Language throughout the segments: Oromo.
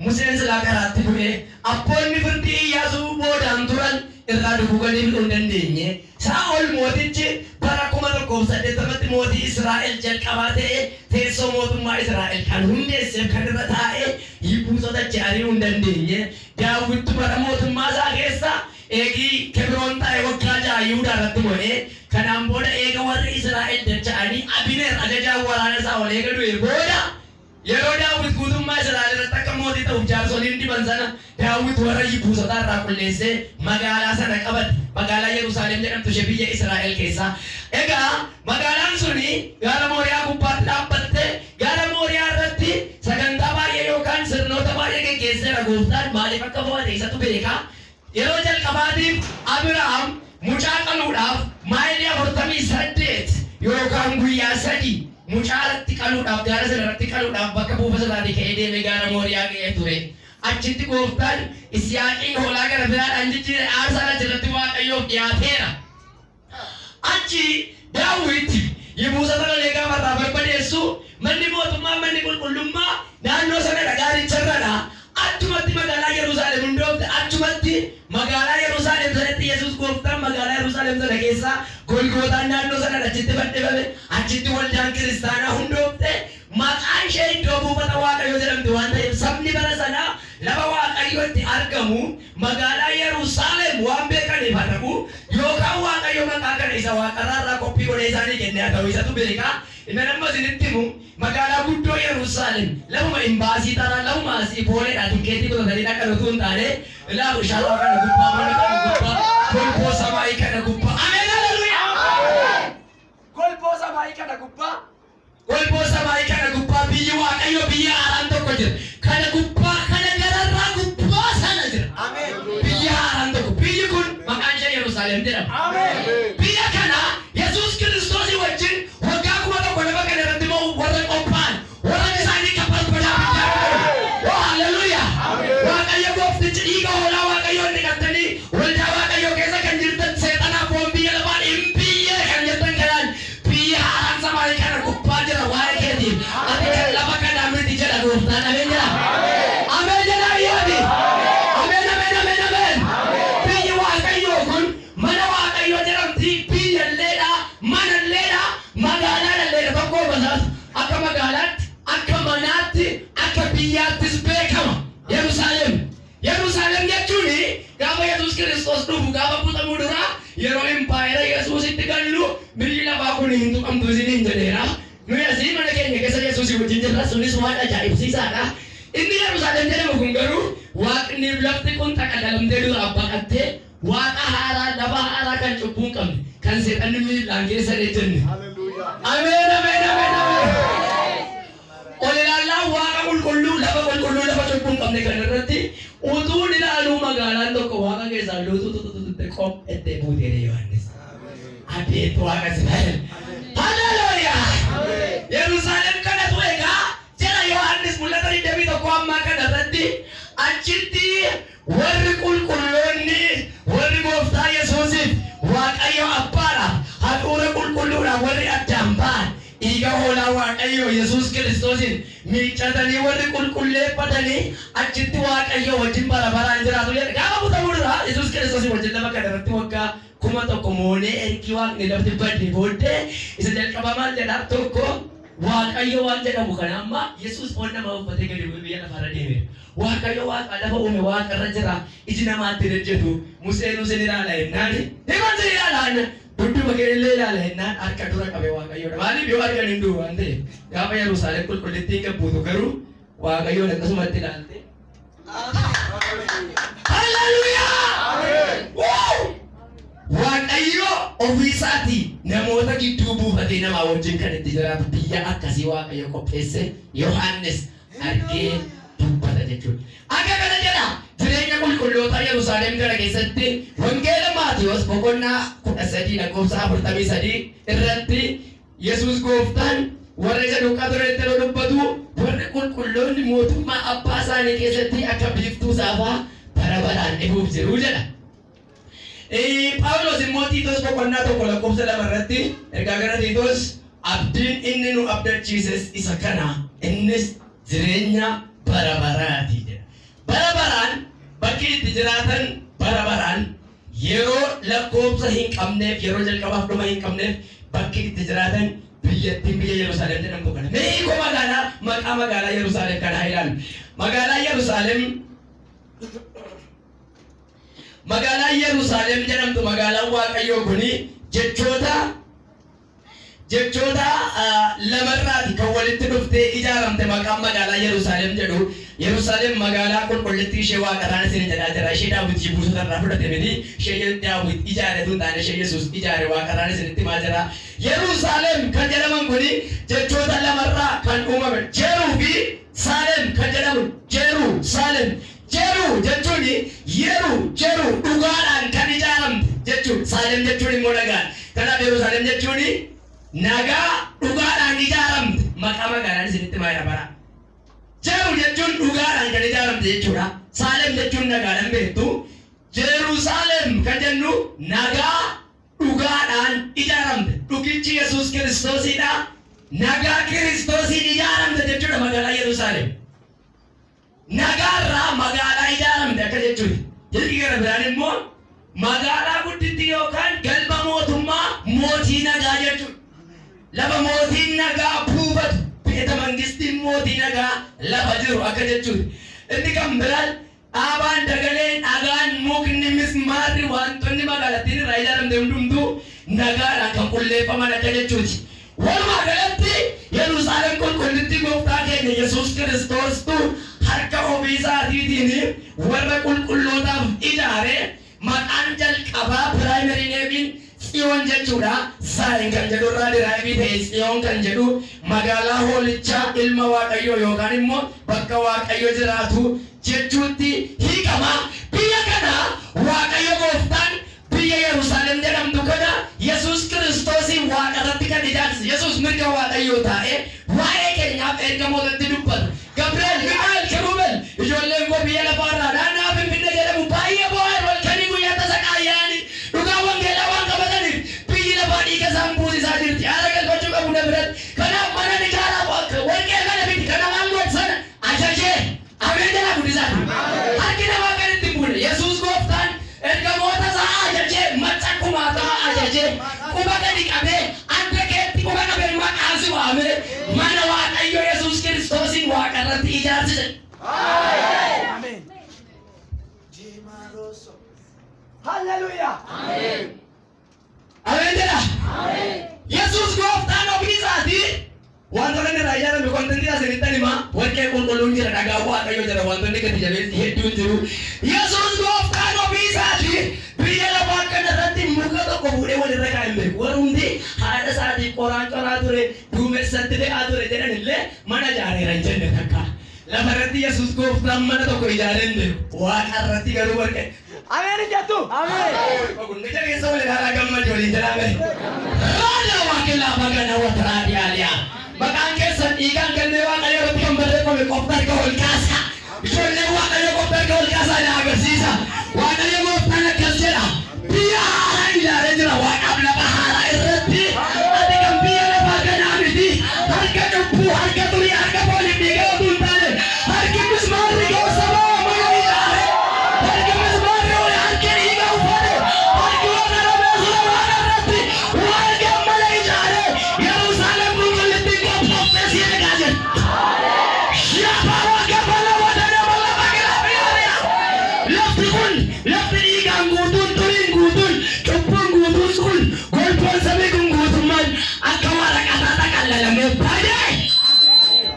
Museen silaa karaatti bu'ee abboonni firdii Iyyaasuu boodaan turan irraa duguganii hin dandeenye. Saa'ol mootichi bara 180 mootii Israa'el jalqabaa ta'e teessoo mootummaa Israa'el kan hundeesseef kan irra taa'ee Yibuusota ari'uu hin dandeenye. Daawit bara mootummaa isaa keessa eegii Kebroon taa'e waggaa 6 Yihuudaa irratti mo'ee kanaan booda eega warri Israa'el dacha'anii Abineer ajajaan waraana isaa ol eega du'e booda yeroo Daawit guutummaa Israa'el irratti akka mootii ta'uuf jaarsoliin diban sana Daawit warra Yibuusota irraa qulleessee magaalaa sana qabate. Magaalaa Yerusaalem jedhamtu ishee biyya Israa'el keessa. Egaa magaalaan suni gaara Mooriyaa gubbaatti dhaabbatte. Gaara Mooriyaa irratti sagantaa baay'ee yookaan sirnoota baay'ee geggeesseera gooftaan. Maaliif akka mo'ate isatu beeka. Yeroo jalqabaatiif Abrahaam mucaa qaluudhaaf maayilii 48 yookaan guyyaa 3 mucaa irratti qaluudhaaf gaara sana irratti qaluudhaaf bakka buufata isaanii ka'ee deemee gaara Mooriyaa ga'ee ture. Achitti gooftaan Isiyaaqiin hoolaa gara biraadhaan jijjiire aarsaa achirratti Waaqayyoof dhiyaateera. Achi Daawit Yibuusota lolee gaafarraa barbadeessu manni mootummaa manni qulqullummaa naannoo sana dhagaanicharradha. Achumatti magaalaa Yerusaalem hundoofte achumatti magaalaa Yerusaalem sanatti Yesuus gooftaan magaalaa Yerusaalem sana keessa Golgootaan naannoo sana achitti fannifame. Achitti waldaan kiristaanaa hundoofte. Maqaan ishee iddoo buufata Waaqayyoo jedhamti waan ta'eef sabni bara sanaa lafa Waaqayyootti argamu magaalaa Yerusaalem waan beekaniif haa ta'u yookaan Waaqayyo maqaa kana isa waaqarraa qophii godhee isaanii kennee haa ta'u isatu beeka. Inni amma isinitti himu magaalaa guddoo Yerusaalem lafuma imbaasii taanaan lafuma asii booleedhaa tikkeetii qotatanii dhaqan utuu hin taane ilaalu shaalaa kana gubbaa mana kana gubbaa golboo samaayii kana gubbaa ameen haleluuyaa golboo samaayii kana gubbaa golboo samaayii kana gubbaa biyyi Waaqayyo biyya haaraan tokko jira. Kana gubbaa kana gararraa gubbaa sana jira. Ameen. Biyya haaraan tokko biyyi kun maqaan ishee Yerusaalem jedhama. Ameen. Biyya kana Yesuus Kiristoos wajjin waggaa 1,000 lafa kana irratti moo warra qophaa'an warra isaanii kan barbaadan biyya. Haleluuyaa. Waaqayyo gooftichi dhiiga hoolaa Waaqayyoon dhiqattanii waldaa Waaqayyoo keessa kan jirtan seexanaaf waan biyya lafaan hin biyye kan jettan kanaan biyya haaraan samaayii kana gubbaa jira waa'ee keetiif. Ati kan lafa kanaa miti jedha gooftaan ameen jedha. Ameen jedha biyyaati. Ameen ameen ameen ameen. Biyyi Waaqayyoo kun mana Waaqayyoo jedhamti biyyalleedha manalleedha magaaladhalleedha tokko basaas akka magaalaatti akka manaatti akka biyyaattis beekama. Yerusaalem jechuun gaafa Yesuus Kiristoos dhufu gaafa butamuu dura yeroo impaayera Yesuusitti gallu biyyi lafaa kun hin tuqamtu isiniin jedheera. Nuyi asii mana keenya keessa Yesuusii wajjin jirra sunis waan ajaa'ibsiisaadha. Inni Yerusaalem jedhamu kun garuu waaqni lafti kun xaqadalamtee dura baqattee waaqa haaraa lafa haaraa kan cubbuu hin qabne kan seexanni miilaan keessa jenne. Ameen ameen ameen ameen. Ol ilaalaa waaqa qulqulluu lafa cubbuu hin qabne kan irratti utuu ilaaluu magaalaan tokko waaqa keessaa luutututututte qophettee buutee Yohaannis. Adeet waaqa Israa'el. Haleluuyaa. Yerusaalem kanatu egaa jala Yohaannis mul'ata 21 ammaa kana irratti achitti warri qulqulloonni warri gooftaa Yesuusiif Waaqayyo abbaadhaaf hafuura qulqulluudhaan warri addaan ba'an dhiiga hoolaa Waaqayyo Yesuus Kiristoosiin miiccatanii warri qulqulleeffatanii achitti Waaqayyo wajjin bara baraan jiraatu jedhe. Gaafa butamuu dura Yesuus Kiristoosiin wajjin lafa kana irratti waggaa 1,000 moonee ergi waaqni lafti badde booddee isa jalqaba maal jedhaa tokko Waaqayyo waan jedhamu kana amma Yesuus foon nama uffatee gadi bu'ee biyya lafarra deeme. Waaqayyo waaqa lafa uume waaqarra jira iji namaatti hojjetu Museen ilaala jennaan himansi ilaalaan dudduuba keellee ilaala jennaan harka dura qabe Waaqayyoodha. Maaliif yoo argan hin du'u waan ta'eef gaafa Yerusaalem qulqullittiin gabbuutu garuu Waaqayyoon akkasumatti ilaalte. Haleluuyaa. Waaqayyo ofiisaati namoota gidduu buufatee namaa wajjin kan itti jiraatu biyya akkasii Waaqayyo qopheesse Yohaannis argee dubbata jechuudha. Akka kana jedha jireenya qulqulloota Yerusaalem kana keessatti wangeela Maatiyos boqonnaa 13:43 irratti Yesuus gooftaan warra isa duukaa turetti yeroo dubbatu warri qulqulloonni mootummaa abbaa isaanii keessatti akka biiftuu saafaa bara baraan dhufuuf jiru jedha. Phaawulos immoo Tiitos boqonnaa 1:2 irratti ergaa gara Tiitos abdiin inni nu abdachiises isa kana innis jireenya bara baraati jedha. itti jiraatan bara baraan yeroo lakkoofsa hin qabneef yeroo jalqabaaf dhuma hin qabneef bakki itti jiraatan biyyattiin biyya Yerusaalem jedhamtu kana. Mee ko magaalaa maqaa magaalaa Yerusaalem kana haa ilaallu. Magaalaa Yerusaalem jedhamtu magaalaan Waaqayyoo kuni jechoota lamarraati kan walitti dhuftee ijaaramte maqaan magaalaa Yerusaalem jedhu. Yerusaalem magaalaa qulqullittii ishee Waaqarraan isin jedhaa jira. Ishee Daawit Jibuusota irraa fudhate miti. Ishee Daawit ijaare tun taane ishee Yesuus ijaare Waaqarraan isinitti himaa jira. Yerusaalem kan jedhaman kuni jechoota lamarraa kan uumaman. Jeruu fi Saalem kan jedhamu. Jerusaalem. Jeruu jechuun yeruu dhugaadhaan kan ijaaramte jechuudha. Saalem jechuun immoo nagaan. Kanaaf Yerusaalem jechuun nagaa dhugaadhaan ijaaramte. Maqaa magaalaan isinitti himaa bara. Jeruu jechuun dhugaadhaan kan ijaaramte jechuudha. Saalem jechuun nagaadhaan beektu. Yerusaalem kan jennu nagaa dhugaadhaan ijaaramte. Dhugichi Yesuus Kiristoosidha. Nagaa Kiristoosiin ijaaramte jechuudha magaalaa Yerusaalem. Nagaarraa magaalaa ijaaramte akka jechuudha. Jirki gara biraan immoo magaalaa guddittii yookaan galma mootummaa mootii nagaa jechuudha. Lafa mootiin nagaa buufatu beeta mangistiin mootii nagaa lafa jiru akka jechuudha. Inni kan biraan dhaabaan dagaleen dhagaan mukni mismaarri wantoonni magaalattiin irraa ijaaramte hundumtuu nagaadhaan kan qulleeffaman akka jechuuti. Walumaa galatti Yerusaalem qulqullittii gooftaa keenya Yesuus Kiristoostu harka ofii isaatiin warra qulqullootaaf ijaare maqaan jalqabaa piraayimari neemiin Tsiyoon jechuudha. Saayin kan jedhu irraa diraayibii ta'e Tsiyoon kan jedhu magaalaa hoolichaa ilma Waaqayyoo yookaan immoo bakka Waaqayyo jiraatu jechuutti hiikama. Biyya kana Waaqayyo gooftaan biyya Yerusaalem jedhamtu kana Yesuus Kiristoosiin Waaqarratti kan ijaarse. Yesuus mirga Waaqayyoo taa'ee waa'ee keenyaaf ergamootatti dubbata. Gabriel, Mikael, Kirubel, ijoolleen koo biyya lafaarraa naannaa Finfinnee jedhamu baay'ee bo'aan walkanii guyyaa tasa qaayyaani dhugaa wangeelaa waan qabataniif biyyi lafaa dhiiga isaan buusisaa jirti. Haala galfachuu qabu na biratti. Kanaaf mana ijaaraa warqee kana miti kana waan godhu sana ajajee ameen jalaa guddisaati. Harki namaa kan itti buune Yesuus gooftaan ergamoota isaa ajajee macca kumaataa ajajee quba gadi qabee anda keetti quba qabee maqaasi waamee mana Waaqayyo Yesuus Kiristoosiin Waaqarratti ijaarsise. Ameen. Hallelujah. Ameen. Ameen jedha. Ameen. Yesuus gooftaan ofii isaatii wantoonni irraa ijaarame wantoonni asirratti himaa warqee qulqulluun jira dhagaa Waaqayyo jira wantoonni gadi jabeessi hedduun jiru. Yesuus gooftaan ofii isaatii biyya lafaa kanarratti muka tokko fuudhee walirra kaa'ee beeku. Warumti haadha isaatii qoraan coraa ture duumessatti fe'aa ture jedhan illee mana ijaareera hin jenne takka. Lafarratti Yesuus gooftaan mana tokko ijaaree hin beeku. Waaqarratti garuu warqee. Ameen jettu. Ameen. Kun ni jabeessa waliin haala gammachuu waliin jiraame. Raadiyoo Waaqilaa magana wata raadiyaaliyaa. Maqaan keessan dhiigaan galmee Waaqayyoo irratti kan barreeffame qofti harka ol kaasa. Ijoolleen Waaqayyoo qofti harka ol kaasaa ni agarsiisa. Waaqayyo gooftaan akkas jedha. Biyya haaraa ijaaree jira Waaqaaf lafa haaraa irratti. Ati kan biyya lafaa kanaa miti. Harka cubbuu, harka turii, harka foonii dhiigaa utuu hin taane. Harki mismaarri gosa mana ijaare. Harki mismaarri oli harki dhiigaa uffate. Harki warra rabeessu lamaan irratti warqee mana ijaare. Yerusaalem qulqullittii qophoofte si eegaa jirti. Shaafaa waaqeffannaa wadana lafa gilaafiyaa. Lafti kun lafti dhiigaan guutuun turiin guutuun cubbuun guutuun sun golboon samii kun guutummaan akka waraqataa xaqallalamee baay'ee.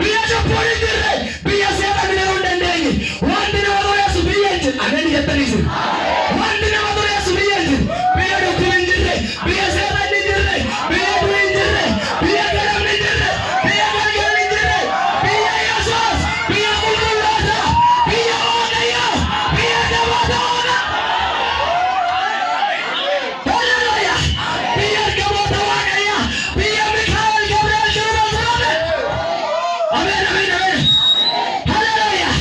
Biyya cubbuun hin jirre biyya seera miniruu hin dandeenye wanti nama xureessu biyya hin jirre ameen jettaniisu. Wanti nama xureessu biyya hin jirre biyya dhukkub hin jirre biyya seera hin jirre biyya du'i hin jirre biyya garamni hin jirre biyya galgalli hin jirre biyya Yesuus biyya qulqulloota biyya Waaqayyoo biyya namoota oola. Hallelujah. Biyya ergamoota Waaqayyaa biyya Mikaa'el Gabriel Kirubel Suraafel. Ameen ameen ameen. Hallelujah.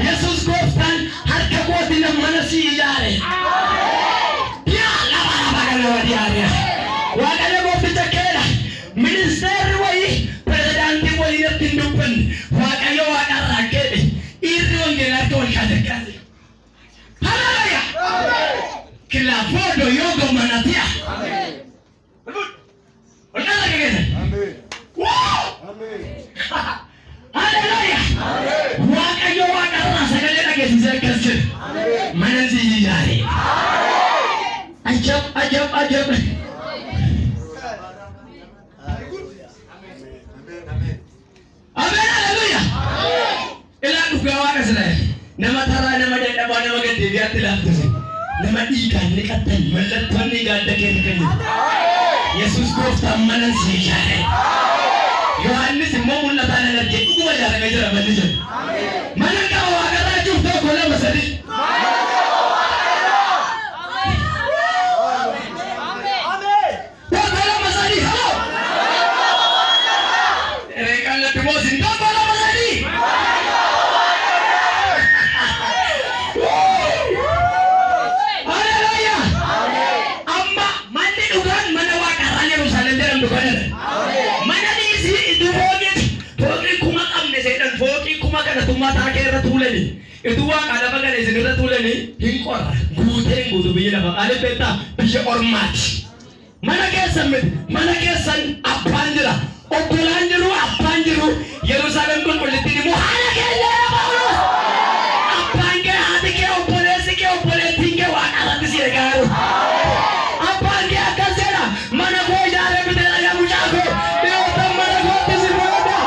Yesuus gooftaan harka kootiin mana si ijaare. Yaa lafa lafa kana wadiyaare. Waaqayyo goofticha keedha. Ministeerri wayii pirezidaantiin wayii irratti hin dubbanne. Waaqayyo waaqarraa keedhe. Irri wangeelaa harka wal kaasee kaase. Hallelujah. Waaqayyo yoo gammanatia. Amen. Wala kagene. Amen. Amen. Hallelujah. Amen. Waaqayyo waaqarraa sagalee dhageessisee akkas jedhe. Amen. Mana siyaare. Ajab. Amen. Hallelujah. Ila dhugaa waaqa siree. Nama taraa nama dadhabaa nama gaddeebiyaatti laaftuse. Nama dhiigaan niqatan mallattoon dhiigaa adda keessa kennu. Yesuus gooftaan mana siyaare. Yohaannis immoo mul'ataan argee dhuguma jaalala jira manni jedhu. Mana qaba waaqarraa jiru tokko lama sadii. Tokko lama sadii haloo. Reeqaan latti moosin tokko lama sadii. Haleluuyaa. Amma manni dhugaan mana waaqarraa Yerusaalem jedhamtu kanadha. Kana tumata akhirnya tuleni, itu wak ada bagian di sini tuleni, hingkor, gudeng gudu biar apa? Ada peta bisa ormat. Mana kesan apanjera, opelanjeru apanjeru, Yerusalem pun politik ini muhala kaya Paulus. Apangke hati ke opolesi ke wak ada di sini garu. Apangke akan sana, mana kau jalan betul yang mujago, dia utama mana kau di sini ada.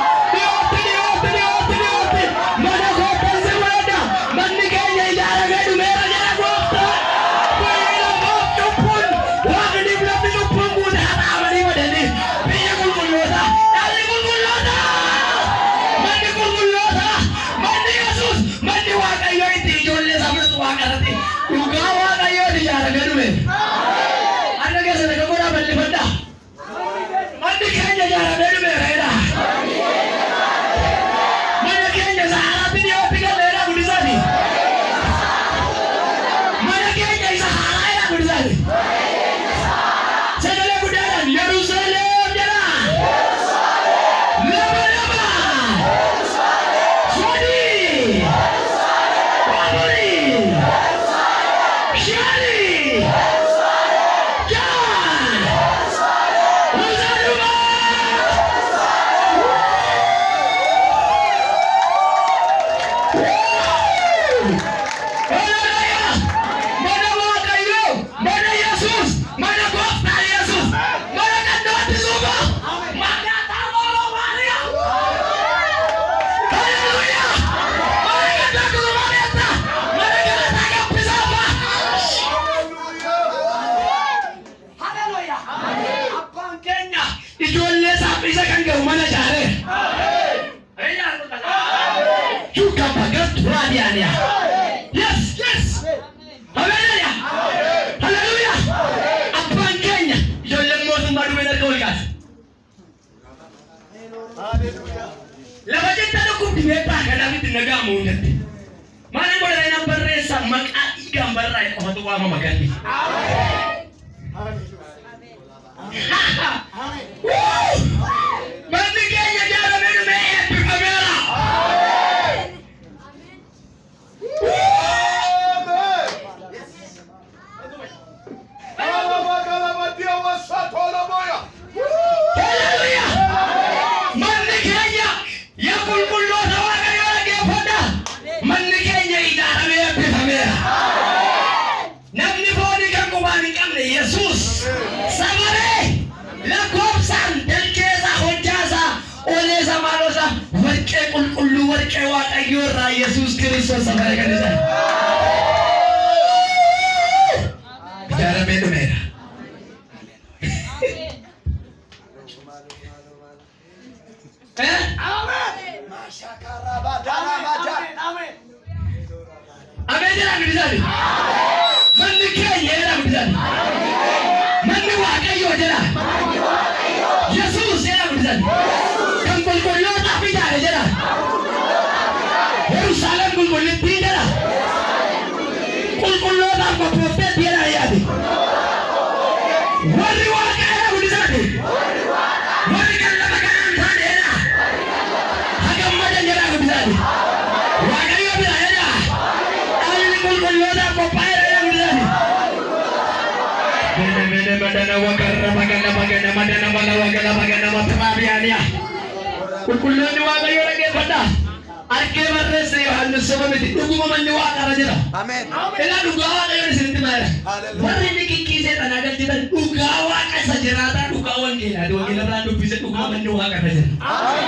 Mana boleh nak beresa makan ikan berai kau tu apa makan ni? Mesti kaya jalan minum air di kamera. Yesus, sabare, lakopsan, delkesa, hojasa, olesa malosa, warke kulkulu, warke wakayura, Yesus Kristus sabare kanisa. Bicara betul merah. Amin. Amin. Amin jangan di sana. Menikahnya jangan di sana. Menikahnya jangan. Yesus jangan di sana. Kampung kulit tapi jangan di sana. Yerusalem kulit tidak. Kulit apa profet dia ayat. Wali wakaya di sana. Wali kalau makanan sana. Agam macam jangan di sana. Wakaya bila ada. Kulit apa payah yang di sana. madana wakarra magana magana madana bala wagala magana matmabiania kulkuluni waaqayyo dhaggeeffadha argee barreesse Yohaannis sababiti dhuguma manni waaqarra jira amen ila dhugaa waaqayyo isinitti maara warri nikikiisee tanaa galchitan dhugaa waaqa isa jiraata dhugaa wangeelaa wangeelarraa dubbise dhuguma manni waaqarra jira amen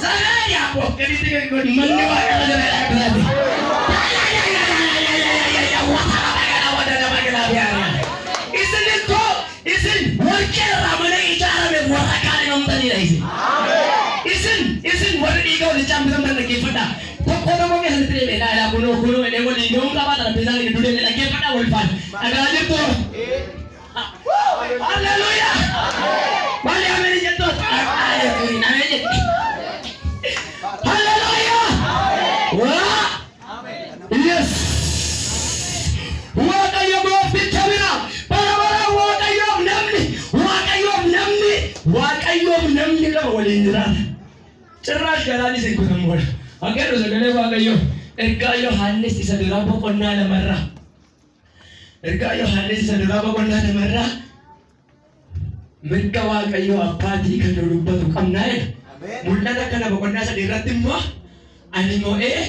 zagaariyaa boqqelitti gaggoon manni waaqarra jira isin warqeerraa mana ijaarame warra kaan himamtanidha isin warri dhiiga walitti bitamtan dhaggeeffadha tokko tokko keessatti deemee ilaalaa kunoo edee waliin yoon qabaata labbisaan gidduu deemee dhaggeeffadha wal faana dhagaa jirtu halleluuyaa maali ameen jettu namee jetti halleluuyaa waa yes waaqayyo goofticha bira waaqayyoof namni lama waliin jiraata cirraash galaani isin kutamuudha akkana sagalee waaqayyo ergaa Yohaannis isa duraa boqonnaa lamarraa mirga waaqayyo abbaatii kan dubbatu qabnaa mul'ata kana boqonnaa sadii irratti immoo ani mo'ee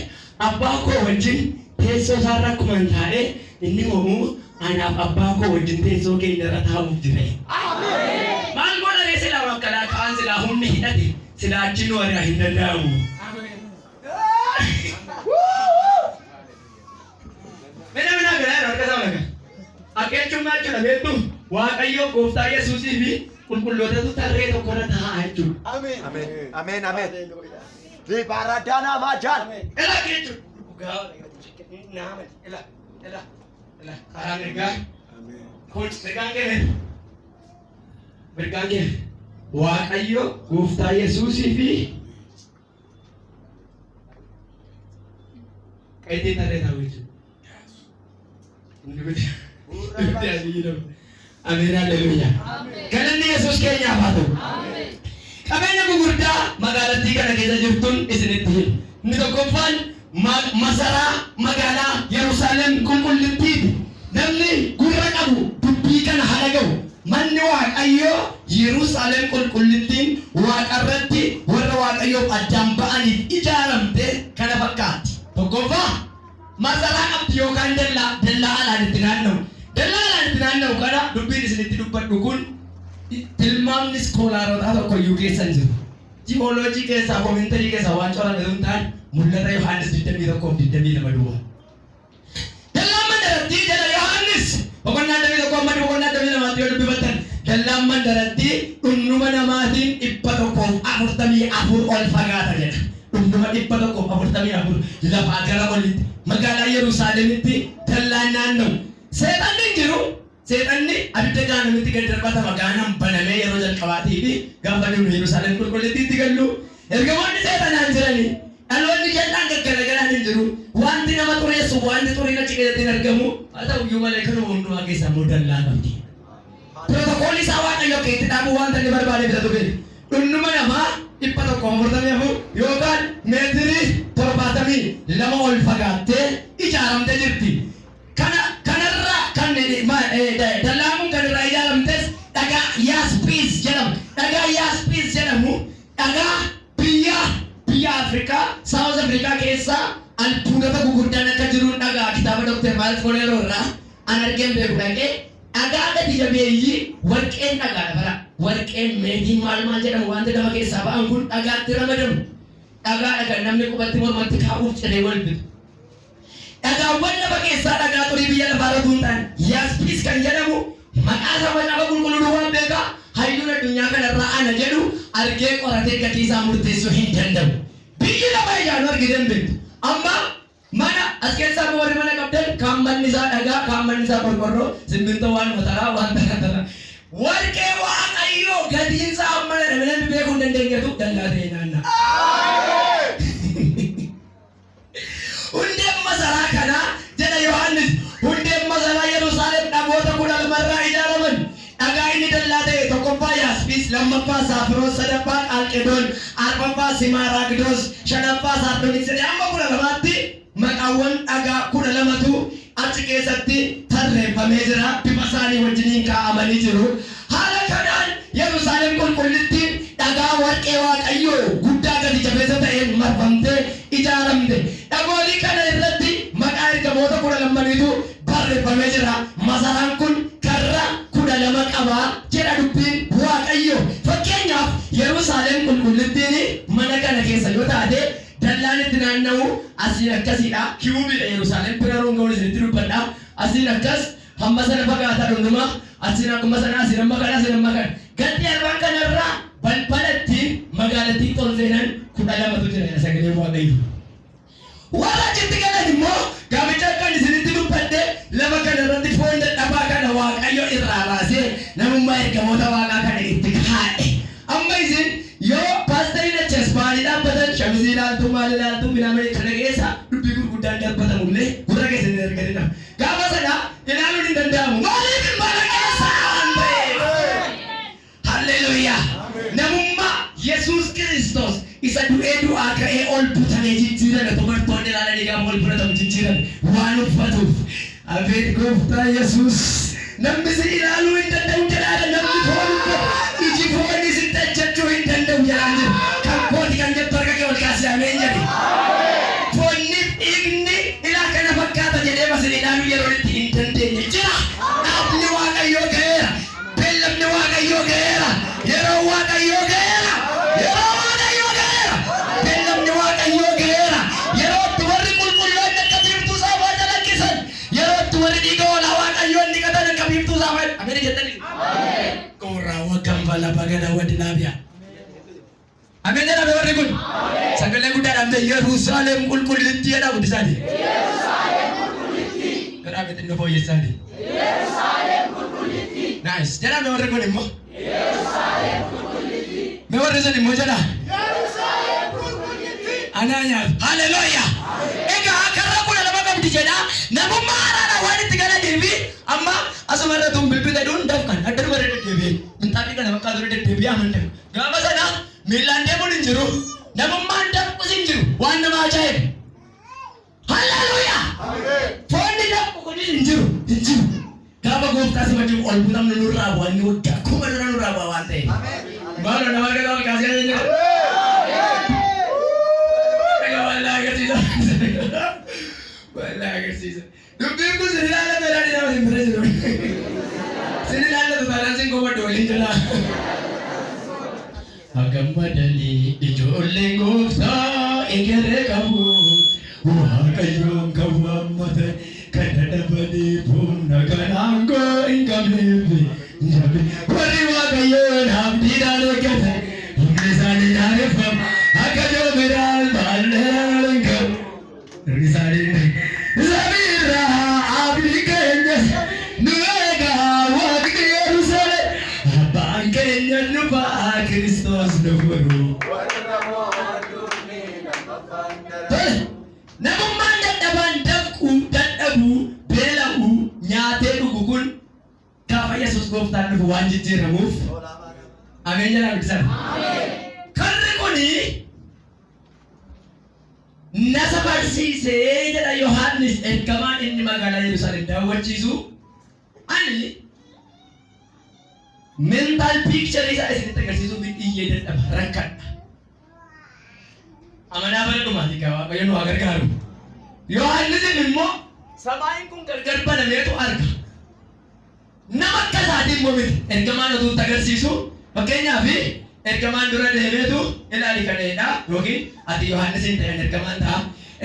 abbaa koo wajjin teessoo isaarra akkuman taa'ee inni mo'uu anaaf abbaa koo wajjin teessoo keenya irra taa'uuf jira maal godhane sila wakkalaa kaan sila humni hidhate sila achi nu ari'a hin danda'amu mina garaa harka isaa laga akkeechummaa jechuudha beektu waaqayyo gooftaa Yesuusii fi qulqullootatu tarree tokkorra taa'aa jechuudha Amen. Ribaradana majan. ela keechu nama ela karaa mirgaa kun mirgaan kee waaqayyo gooftaa Yesuusii fi qayyitee tarree taa'u jechuudha Amin haleluya. Galanni Yesuus keenyaaf haa ta'u. Qabeenya gurguddaa magaalattii kana keessa jirtuun isinitti himu. Inni tokkoffaan masaraa magaalaa Yerusaalem qulqullittiiti. Namni gurra qabu dubbii kana haa dhaga'u. Manni Waaqayyoo Yerusaalem qulqullittiin Waaqarratti warra Waaqayyoof addaan ba'aniif ijaaramte kana fakkaatti. Tokkoffaa masaraa qabdi yookaan dallaa alaan itti naanna'u. Dallaalaan itti naanna'u kana dubbiin isinitti dubbadhu kun tilmaamni iskoolaarotaa tokko iyyuu keessa hin jiru. Ji'ooloojii keessaa koomentarii keessaa waan corame sun ta'an mul'ata Yohaannis 21:22 duuba. Dallaan mandarattii jala Yohaannis boqonnaa 21 yoo dubbifattan dallaan mandarattii dhundhuma namaatiin 144 ol fagaata jedha. Dhundhuma 144 lafaa gara olitti magaalaa Yerusaalemitti dallaan naanna'u. Seexanni jiru seexanni abidda gaanamitti gad darbata magaalaan banamee yeroo jalqabaatii fi gaafa deemnu Yerusaalem qulqullittiitti gallu ergamoonni seexanaan jiranii dhaloonni jal'aan gaggaragalaan hin jiru wanti nama xureessu wanti xuriin achi keessatti hin argamu haa ta'u iyyuu malee kanuma hundumaa keessaa immoo dallaa qabdi. Pirootokoolli isaa Waaqayyo keetti dhaabuu wanta inni barbaade bitatu beeku. Dhundhuma namaa 144 yookaan meetirii 72 ol fagaattee ijaaramtee jirti. Dallaamuun kan irraa ijaaramtes dhagaa yaaspiis jedhamu. Dhagaa yaaspiis jedhamu dhagaa biyya Afrikaa South Afrikaa keessa albuudota gurguddaan akka jiruun dhagaa kitaaba Dr. Miles Monroe irraa an argeen beeku dhaqee dhagaa gadi jabeeyyii warqeen dhagaadha bara. Warqeen meetiin maal jedhamu wanti lafa keessaa ba'an kun dhagaatti ramadamu. Dhagaadha kan namni qubatti mormatti kaa'uuf jedhee wal bitu. Dhagaawwan lafa keessaa dhagaa xurii biyya lafaa irra tuuntaan yaaspiis kan jedhamu maqaa isaa macaafa qulqulluu waan beekaa hayyuun addunyaa kanarraa ana jedhu argee qoratee gatii isaa murteessuu hin danda'u. Biyyi lafa ijaaru argitee hin beektu. Amma mana as keessaa warri mana qabdan kaan manni isaa dhagaa kaan manni isaa qorqorroo simmintoo waan mataraa waan taraa. Warqee Waaqayyoo gatiin isaa amma namni beekuu hin dandeenyetu dallaa ta'ee naanna'a. Hundeen masaraa kana jedha Yohaannis hundeen masaraa Yerusaalem dhagoota 12 irraa ijaaraman dhagaa inni dallaa ta'e tokkoffaa yaaspiis lammaffaa saafiroos sadaffaa qalqedoon arfaffaa simaaraagdoos shanaffaa saardooniks jedhe amma 12tti maqaawwan dhagaa kudha lamatu achi keessatti tarreeffamee jira. Bifa isaanii wajjiniin kaa'amanii jiru. Haala kanaan Yerusaalem qulqullittiin dhagaa warqee Waaqayyoo guddaa gadi jabeessa ta'een marfamtee ijaaramte. Dhagoolii kana irratti maqaa ergamoota 12tu barreeffamee jira. Masaraan kun karra 12 qaba jedha dubbiin Waaqayyoo. Fakkeenyaaf Yerusaalem qulqullittiin mana kana keessa yoo taate dallaan itti naanna'u asiin akkasiidha. Kiwubiidha Yerusaalem bira roongoon isinitti dubbadha. Asiin akkas hamma sana fagaataa dhundhuma asiin akkuma sana asiin amma kana gadi arbaan kanarraa balbalatti magaalattii tolseenan 12tu jira sagalee Waaqayyoo. Warra achitti galan immoo gaaficha akkan isinitti dubbadde lafa kanarratti foon dadhabaa kana Waaqayyo irraa baasee namummaa ergamoota Waaqaa kana itti kaa'e. Amma isin yoo paasteriin achas baanii dhaabbatan shamizii ilaaltuu maal ilaaltuu midhaan kana keessa dubbii gurguddaan darbatamullee gurra keessa hin argatina. Gaafa sana ilaaluun hin danda'amu. Maaliif mana keessa waan ta'eef? Halleluuyaa! Namummaa Yesuus Kiristoos isa du'ee du'aa ka'ee ol butamee jijjiirame dubartoonni ilaalanii gaafa ol fudhatamu jijjiirame waan uffatuuf. Abeet Gooftaa Yesuus! Namni si ilaaluu hin danda'u jedhaadha. Namni foon iji foon isin tajjachuu hin danda'u jedhaan jiru. Kan kooti kan jettu harka kee ol kaasee ameen jedhi. Foonniif dhiigni ilaa kana fakkaata jedhee masin ilaaluu yeroo itti hin dandeenye jira. Dhaabni Waaqayyoo ga'eera. Beellamni Waaqayyoo ga'eera. Yeroo Waaqayyoo ga'eera. Yeroo Waaqayyoo ga'eera. Beellamni Waaqayyoo ga'eera. Yeroo itti warri qulqulloonni akka biiftuu saafaa jalakkisan. Yeroo itti warri dhiiga oolaa Waaqayyoon dhiqatan akka biiftuu saafaa. Ameen jettanii. Qorraa wakkan fala bagana wadinaabiya. Ameen jedhame warri kun. Sagalee guddaadhaan ta'e Yerusaalem qulqullittii jedha guddisaati. Yerusaalem qulqullittii. Jedhame xinnoo fooyyessaati. Yerusaalem qulqullittii. Nice. Jedhame warri kun immoo. Yerusaalem qulqullittii. Mee warri sun immoo jedha. Yerusaalem qulqullittii. Anaa nyaatu. Haleluuyaa. Egaa karra 12 qabdi jedha. Namummaa haaraadha waan itti galaniifi amma asuma irra tun bilbila dhuun dafkan adda dubara deddeebi'ee minxaafii kana bakka dura deddeebi'ee amantan. Gaafa sana miilaan deemuun hin jiru. Namummaan dafqus hin jiru. Waan nama ajaa'ibu. Haleluuyaa. Foonni dafqu kunis hin jiru. Hin jiru. Gaafa Gooftaa simachuuf ol butamnu nurraa bu'aa inni waggaa kuma dura nurraa bu'aa waan ta'eef. Maalo nama argaa ol kaasee jira. Walaa agarsiisa. Walaa agarsiisa. Dubbiin kun sin ilaalla beelaan nama hin bira jiru. Sin ilaalla beelaan sin goma doolii jira. Hagammadanii ijoolleen Gooftaa egeree qabu. Waaqayyoon kan waammatan kan dadhabanii humna kan aangoo hin qabneef. Warri Waaqayyoon abdiidhaan eeggatan humni isaanii naanneeffamu. Akka joomidhaan baallee hin qabu. Isaanii Zabirraa abdii keenyas nu eegaa Waaqni Yerusaalem abbaan keenya nu ba'a Kiristoos nu furu. Namummaan dadhabaan dafquu dadhabuu beela'uu nyaatee dhugu kun gaafa Yesuus Gooftaan dhufu waan jijjiiramuuf. Ameen jedhaa biqilsan. Karri kuni nasa barsiisee jedha Yohaannis ergamaan inni magaalaa Yerusaalem daawwachiisu. Ani mental picture isaa isinitti agarsiisuuf iyyee dadhaba rakkadha. Amanaa bara dhumaati gaa Waaqayyo nu haa gargaaru. Yohaannisin immoo samaa'iin kun gargar banameetu arga. Nama akka isaatiin immoo miti ergamaan utuu agarsiisu fakkeenyaaf ergamaan dura deemeetu ilaali kaneedha yookiin ati Yohaannisin ta'an ergamaan ta'a.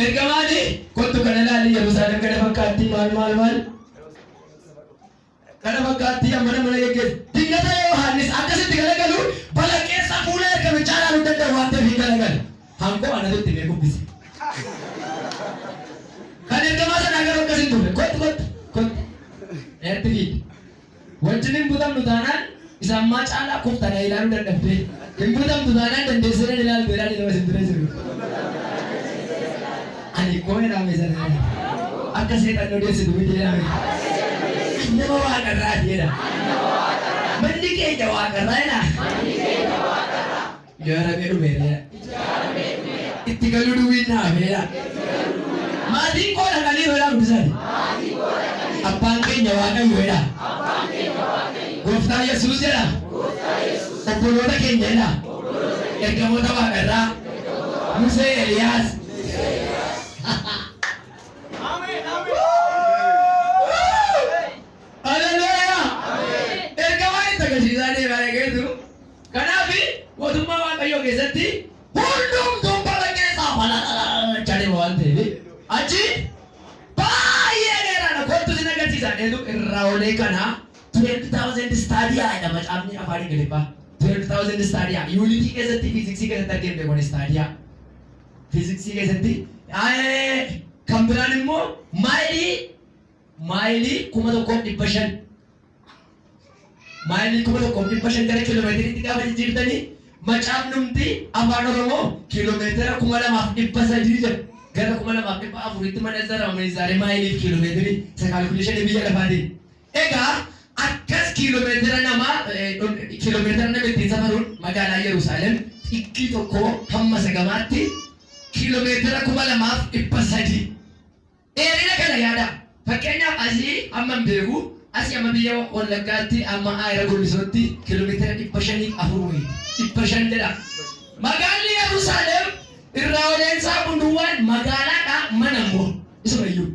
Ergamaan kottu kana ilaali Yerusaalem kana fakkaatti maal kana fakkaatti mana geggeessu. Dingata Yohaannis akkasitti galagalu balaqqeessa fuula ergamichaa ilaaluu danda'u waan ta'eef hin galagalu. Hankoo anatutti mee gubbisi. Kan ergamaa sana agaruu akkasiin ture kottu. Eerti fiidi. Wajjin hin butamnu taanaan isa ammaa caalaa kuftana ilaaluu dadhabdee. Hin butamtu taanaan dandeessanii ilaaluu beelaan nama sin ture jiru. Ani koomee dhaame sana. Akka seetan odeessitu miti jedhame. Nama waaqarraa jedha. Manni keenya waaqarraa jedha. Ijaaramee dhumeera. Itti galuu duwwiin naameera. maatiin koo dhaqanii hoolaa guddisan. Abbaan keenya Waaqayyo jedha. Gooftaa Yesuus jedha. Obboloota keenya jedha. Ergamoota Waaqarraa. Musee Eliyaas. Haleluuyaa. Ergamaan itti agarsiisaa deemaa dhageetu. Kanaaf mootummaa Waaqayyoo keessatti hundumtuun bara keessaa falaa jedhee waan ta'eef achi baay'ee dheeraadha. Kottu sin agarsiisaa dheetu irraa olee kana 12,000 staadiyaa jedha macaafni afaan Ingiliffaa. 12,000 staadiyaa yuunitii keessatti fiiziksii keessatti argamte kun staadiyaa. Fiiziksii keessatti kan biraan immoo maayilii 1,500 maayilii 1,500 gara kiiloomeetiriitti gaafa jijjiirtanii macaafnumti afaan Oromoo kiiloomeetira 2,300 jedha. Gara 2,400tti manazarama isaanii maayilii kiiloomeetirii isa kaalkuleeshinii biyya lafaatiin. Egaa akkas kiiloomeetira nama ittiin safaruun magaalaa Yerusaalem xiqqii tokko hamma sagamaatti kiiloomeetira 2,300. Dheerina kana yaada. Fakkeenyaaf asii amma beeku asii amma biyya Wallaggaatti amma Aayira Gullisootti kiiloomeetira 504 500 jedha. Magaalli Yerusaalem irraa oleensaa kunduwwan magaalaadha mana immoo isuma iyyuu.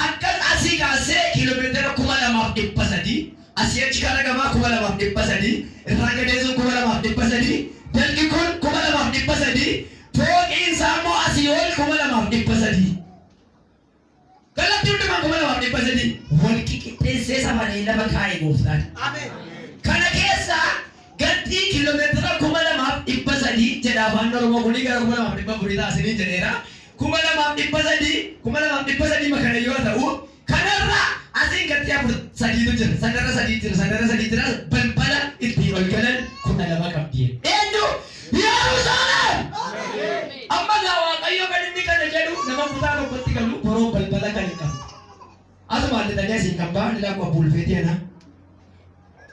Akkas asii kaasee kiiloomeetira 2,300 asii achi karaa gamaa 2,300 irraa gadeessuun 2,300 dalgi kun 2,300 fooqiinsaa immoo asii ol 2,300. Galatti hundumaa 2,300 wal qixxeessee safaree lafa kaa'ee gooftaan. Kana keessa gatti kiiloomeetira 2,300 jedha afaan Oromoo kuni gara 2,400 taasisanii jedheera. 2,300 makana yoo ta'u kanarra asiin gatti 3tu jira. Sanarra 3 jira. Sanarra 3 jira. Balbala ittiin ol galan 12 qabdi. Eenyu Yerusaalem. Amma gaa Waaqayyo kan inni kana jedhu nama kutaa tokkotti galu boroo balbala kan hin qabu. Asuma adda asiin kan ba'an ilaa bulfeetii ana.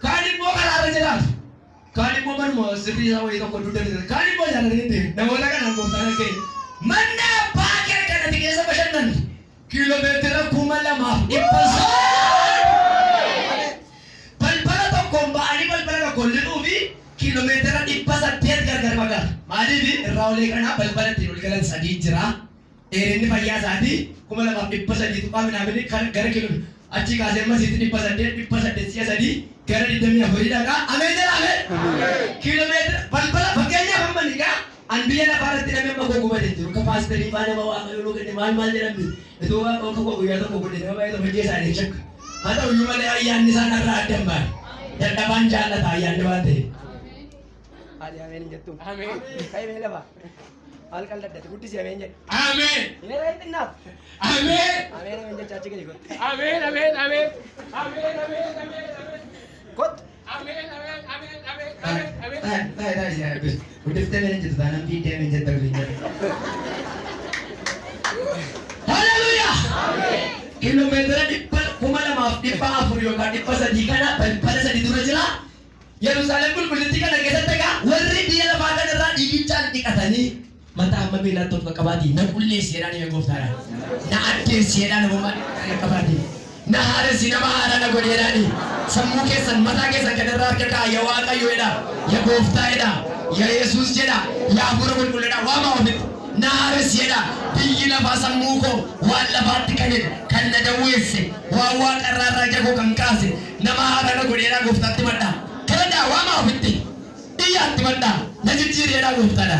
Kaan immoo karaarra jiraatu. Kaan immoo manuma sirrii isaa wayii tokko dudda jira. Kaan immoo jaallatanii deemu. Namoota kanaan gooftaan akka hin. Manni abbaa kee kanatti keessa bashannan kiiloomeetira 2,300. Balbala tokkoon ba'anii balbala tokkoon lixuu fi kiiloomeetira 800 gargar fagaata. Maaliif irraa olee kanaa balbala ittiin ol galan 3 jira. Dheerinni fayyaa isaatii 2,300 tuqaa minaamini gara kiiloomeetira. Achi kaasee masiitti 800 si'a 3 gara 24 dhagaa. Ameen jedha ameen. Kiiloomeetira balbala fakkeenyaaf amma nigaa an biyya lafaarratti namni amma goggobatee jiru. Kapaasterii faa nama waaqayyoo nu kenne maal jedhamti. Itoo waan tokko guyyaa tokko godhe nama baay'ee tokko hojii isaanii shakka. Haa ta'u iyyuu malee ayyaanni isaan irraa addan baane. Dadhabaan jaallata ayyaanni waan ta'eef. Ali ameen jettu. Ameen. Kai mee lafa. Maal qalladde guddisi ameen jedhe. Ameen. Meera xinnaaf. Ameen. Ameen ameen jecha achi gadi gotte. Ameen, ameen, ameen. Ameen, ameen, ameen, ameen. Kot. Ameen, ameen, ameen, ameen, ameen, ameen. Taa'e. Guddiftee mee jettu taanaan fiiddee mee jetta waliin jedhu. Haleluuyaa. Ameen. Kiiloomeetira 2,400 yookaan 300 kana balbala 3 dura jira. Yerusaalem qulqullittii kana keessatti egaa warri biyya lafaa kanarraa dhiigichaan dhiqatanii mataa amma beelaatti ol qaqqabaatii na qulleesseedhaan yoo gooftaadha. Na addeesseedhaan namummaa qaqqabaatii. Na haaressi nama haara na godheedhaani. Sammuu keessan mataa keessan kanarraa harka kaa'a yaa Waaqayyoodha. Yaa Gooftaadha. Yaa Yesuus jedha. Yaa Hafuura Qulqulluudha. Waamaa ofitti. Na haaresseedha. Biyyi lafaa sammuu koo waan lafaatti kan na dawweesse waan waaqarraa jagoo kan kaase nama haara na godheedhaa gooftaatti maddaa. Kanadhaa waamaa ofitti. Iyyaatti maddaa. Na jijjiireedhaa gooftaadha.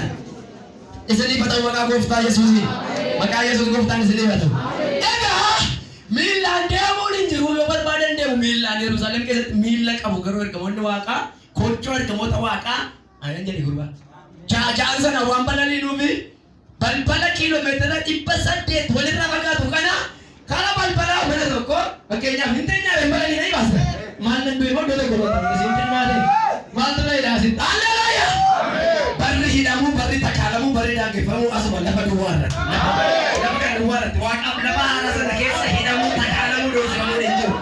Isiniif haa ta'u maqaa gooftaa Yesuusiin. Maqaa Yesuus gooftaan isiniif haa ta'u. Egaa miillaan deemuun hin jiru yoo barbaadan deemu miillaan Yerusaalem keessatti miilla qabu garuu ergamoonni waaqaa kochoo ergamoota waaqaa anan jedhe gurbaa. Jaajaan sana waan balaliinuufi balbala kiiloomeetira 800 walirraa fagaatu kana karaa balbalaa mana tokko fakkeenyaaf hin teenyaadhaan balaliin ayi baasta. Maal nan du'e moo dole godhata isin teenyaadhaan maaltu na hidhaasin. Alleluuyaa. Barri hidhamuu barri takaalamuu barri daangeffamuu asuma lafa duwwaarra. Lafa kana duwwaarratti waaqaaf lafa haara sana keessa hidhamuu takaalamuu dhoofamuu hin jiru.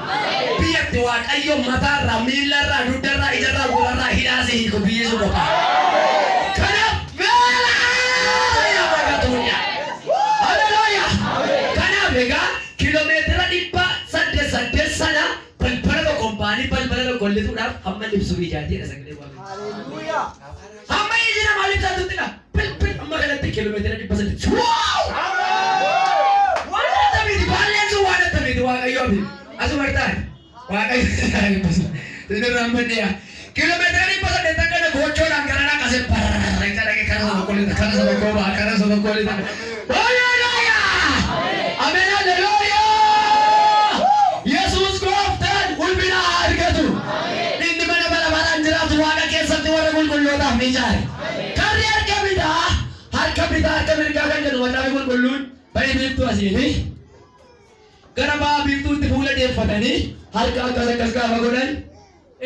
Biyyatti waaqayyo mataarraa miillarraa dugdarraa ijarraa golarraa hidhaasee hiiku biyyee sun qofa. Kanaaf beelaa yaa baqatuudha. Alleluuyaa. kiiloomeetira 100 sana balbala tokko baanii balbala tokko lixuudhaaf hamma libsuu ijaatiidha sagalee waaqayyoo. Hallelujah. Amma ijina maaliif saatuttidha? Bilbil amma kanatti kiiloomeetira 100. Waaw! Waan attamiiti baalleen sun waan attamiiti waaqayyoo fi asuma irtaan waaqayyoo sinirraan baddeeya. Kiiloomeetira 100 kana gochoodhaan karaa qasee barree kana sobokolita kana sobokooba kana sobokolita. Hallelujah! Amen hallelujah! Yesuus gooftaan ulfina argatu. Inni mana baraan jiraatu waaqa keessatti warra qulqullootaaf ni ijaare. Karri harka bitaa harka mirgaa kan jedhu macaafa qulqulluun baay'ee biiftuu asiini. Gara ba'a biiftuutti fuula deeffatanii harka akkas gaafa godhan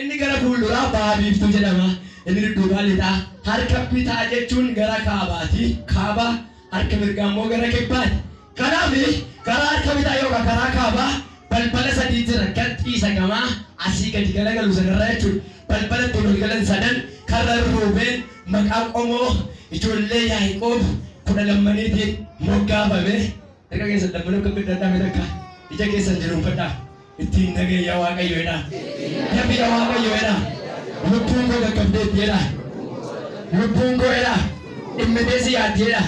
inni gara fuulduraa ba'a biiftuu jedhama. Inni dudduubaa lixaa. Harka bitaa jechuun gara kaabaati. Kaaba harka mirgaa immoo gara kibbaati. Kanaaf karaa harka bitaa yookaan karaa kaabaa balbala sadii jira gadhiisa gamaa asii gadi galagalu sanarraa jechuudha. Balbala itti ol galan sadan karra Ruubeen maqaa qomoo ijoollee Yaaqoob 12 moggaafame. Erga keessa lamman akka biddaadhaame takka ija keessa jiruunfadhaa ittiin nageeyyaa waaqayyoodha. Yabiya waaqayyoodha. Lubbuun koo gaggabdeettiidha. Lubbuun koo jedha dhimmeteesi yaaddeedha.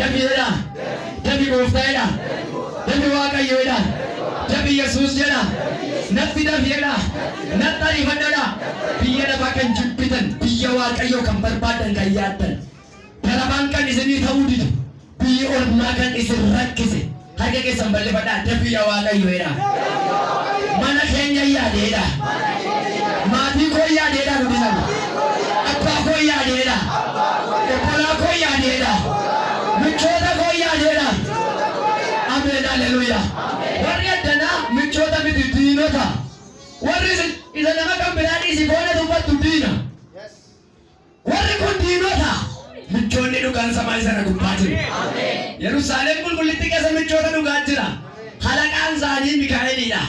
Yabiidha. Yabi gooftaadha. Yabi waaqayyoodha. Yabi Yesuus jedha. Natti dafiidha. Natti ariifadhaadha. Biyya lafaa kan jibbitan biyya waaqayyoo kan barbaadan kan yaaddan. Garabaan kan isinii ta'uu didu. Biyya ormaa kan isin rakkise. Harka keessan bal'ifadhaa. Yabi waaqayyoodha. Mana keenya yaadeedha. Maatii koo yaadeedha guddisan. Abbaa koo yaadeedha. Obbolaa koo yaadeedha. Michoota koo yaadeedha. Ameen hallelujah. Warri addanaa michoota miti diinota. Warri isa nama kan biraan isi boona dubbattu diina. Warri kun diinota. Michoonni dhugaan samaa sana gubbaa jiru. Yerusaalem qulqullitti keessa michoota dhugaa jira. Halaqaan isaanii Mikaa'eliidha.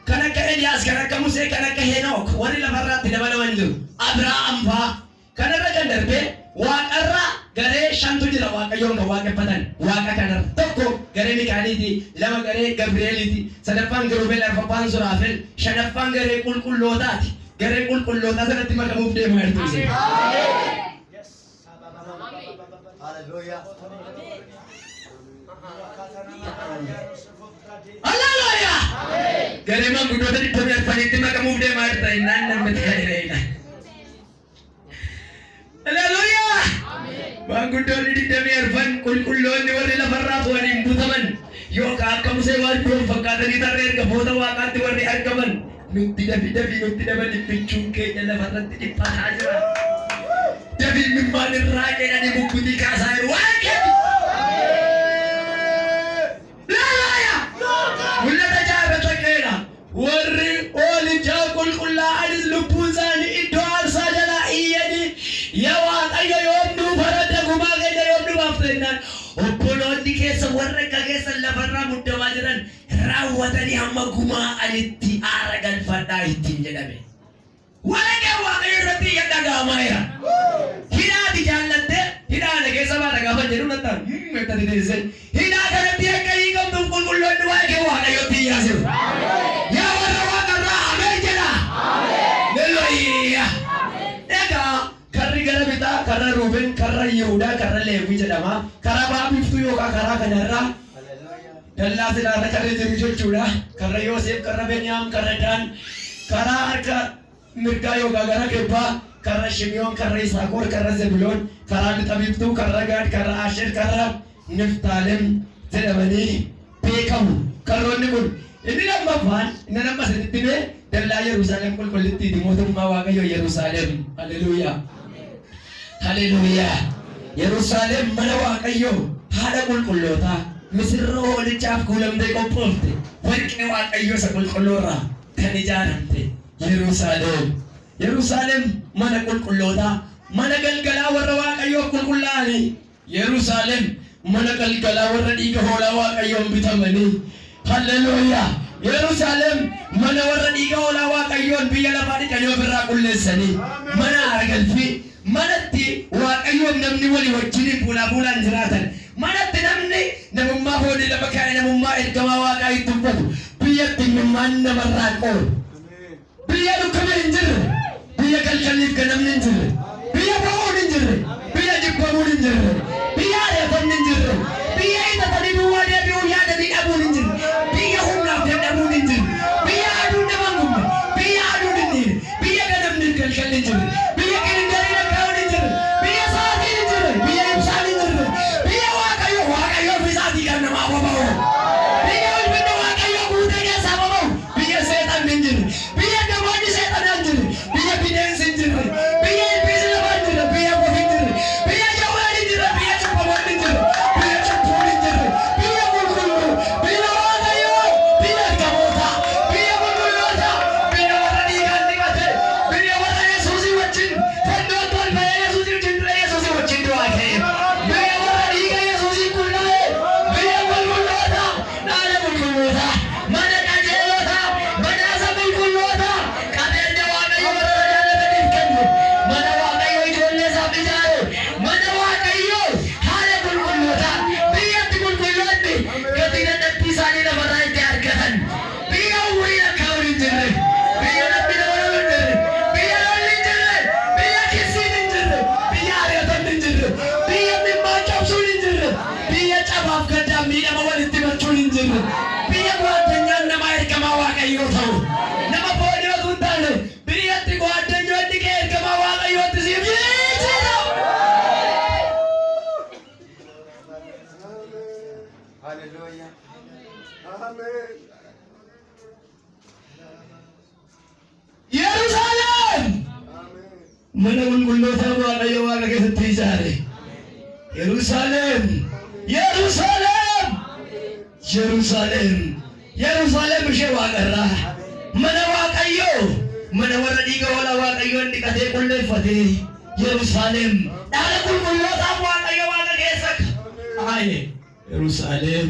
Kan akka Eliyaas, kan akka Musee, kan akka Henook warri lafarraatti dabalaman jiru. Abrahaam fa'aa kanarra kan darbe waaqarra garee 5tu jira waaqayyoon kan waaqeffatan. Waaqa kanarra tokko garee Mikaa'eliiti, lama garee Gabri'eeliiti, sadaffaan Kiruubeel, arfaffaan Suraafeel, shanaffaan garee qulqullootaati. Garee qulqullootaa sanatti makamuuf deemaa jirtu ishee. Hallelujah. Hallelujah! Garee manguddoota 24tti makamuuf deemaa jirta innaan namatti gaheera. Hallelujah! Manguddoonni 24 qulqulloonni warri lafarraa bu'aniin butaman yookaan akka Musee waan du'an fakkaatanii tarree ergamoota waaqaatti warri argaman nutti dafii nutti dabali michuun keenya lafarratti dhiphataa jira. Dafiin mimmaan irraa jedhanii mukkutii kaasaa jiru waan kennu. Mul'ata jaarrata keedha. Warri oolichaa qulqullaa'anis lubbuun isaanii iddoo aarsaa jalaa iyyanii yaa waaqayyo yoomnuu faradda gumaa keenya yoomnuu baaftennaan obboloonni keessa warra akka keessa lafarraa muddamaa jiran raawwatanii hamma gumaa anitti aara galfadhaa ittiin jedhame. Waaqayyo waaqayyo irratti iyya dhaga'amaa jira. Hidhaati jaallattee hidhaana keessa baata gaafa jedhu nattaan mettati teessee hidhaa kanatti akka hiikamtuuf qulqulloonni waaqayyo waaqayyotti iyyaasiru. Yaa warra waaqarraa ameen jedha. Hallelujah. Egaa karri gara bitaa karra Ruubeen, karra Yihuudaa, karra Leewwii jedhama. Karaa ba'a biiftuu yookaan karaa kanarraa dallaa silaarra karri jiru jechuudha. Karra Yoosef, karra Beniyaam, karra Daan, karaa harka mirgaa yookaan gara kibbaa karra Shimiyoon, karra Yisaakoor, karra Zebuloon, karaa lixa biiftuu, karra Gaad, karra Asheer, karra Niftaalem jedhamanii beekamu. Karroonni kun inni lammaffaan inni nama saditti mee dallaa Yerusaalem qulqullittiiti mootummaa waaqayyoo Yerusaalem. Hallelujah. Hallelujah. Yerusaalem mana waaqayyoo haadha qulqullootaa misirroo hoolichaaf kuulamtee qophoofte warqee waaqayyoo isa qulqulloorraa kan ijaaramte Yerusaalem. Yerusaalem mana qulqullootaa mana galgalaa warra waaqayyoo qulqullaa'anii. Yerusaalem mana galgalaa warra dhiiga hoolaa waaqayyoon bitamanii. Hallelujah. Yerusaalem mana warra dhiiga hoolaa waaqayyoon biyya lafaa dhiqanii ofirraa qulleessanii. Mana argalfii manatti waaqayyoon namni walii wajjiniin fuulaa fuulaan jiraatan manatti namni namummaa foonii lafa kaa'e namummaa ergamaa waaqaa itti uffatu biyyatti namummaan namarraa qoodu biyya dukkame hin jirre biyya galgalliif ganamni hin jirre biyya bo'uun hin jirre biyya jibbamuun hin jirre biyya areefamni hin jirre biyya hitatanii duwwaa deebi'uu yaadanii dhabuun hin jirre biyya humnaaf dadhabuun hin jirre biyya aduun naman gumne biyya aduun hin dhiine biyya ganamni galgalli hin jirre biyya qilingarii lakkaa'uun hin jirre biyya sa'aatiin hin jirre biyya ibsaan hin jirre biyya waaqayyo ofisaatii kan namaa boba'u biyya ulfinni waaqayyo guutee keessaa boba'u biyya seexan hin jirre biyya namoonni seexanaa hin jirre biyya bineensi hin jirre biyya ilbiisi lafaa hin jirre biyya bofi hin jirre biyya jawween hin jirre biyya cubbamoon hin jirre biyya cubbuun hin jirre biyya qulqulluu biyya waaqayyo biyya ergamoota biyya qulqulloota biyya warra dhiigaan dhiqate biyya warra yesuusii wajjin fannoo tolfamee yesuusii wajjin ture yesuusii wajjin du'aa ka'e biyya warra dhiiga yesuusii qulqullaa'e biyya qulqulloota dhaala qulqulloota mana qajeelota badhaasa qulqulloota qabeenya waaqayyo warra jaallataniif kenne mana waaqayyo ijoollee isaaf ijaare mana waaqayyo haala qulqulloota biyyatti qulqulloonni gatii dadhabbii isaanii lafarraa itti argatan biyya umurii lakkaa'uun hin jirre biyya namni nama nama hin jirre biyya lolli hin jirre biyya kisiin hin jirre biyya ari'atamni hin jirre biyya mimmaan cabsuun hin jirre biyya cabaaf gaddaa miidhama walitti machuun hin jirre biyya gwaadanyaan nama ergamaa waaqayyoo ta'u nama foonii otoo hin taane biyyatti gwaaddanyoonni kee ergamaa waaqayyootti siif jijjiira. Hallelujah. Amen. Yerusaalem mana qulqulloota waaqayyo waaqa keessatti ijaare Yerusaalem Yerusaalem Yerusaalem Yerusaalem ishee waaqarraa mana waaqayyo mana warra dhiiga hoolaa waaqayyoon dhiqatee qulleeffatee Yerusaalem dhaala qulqullootaaf waaqayyo waaqa keessa kaa'e Yerusaalem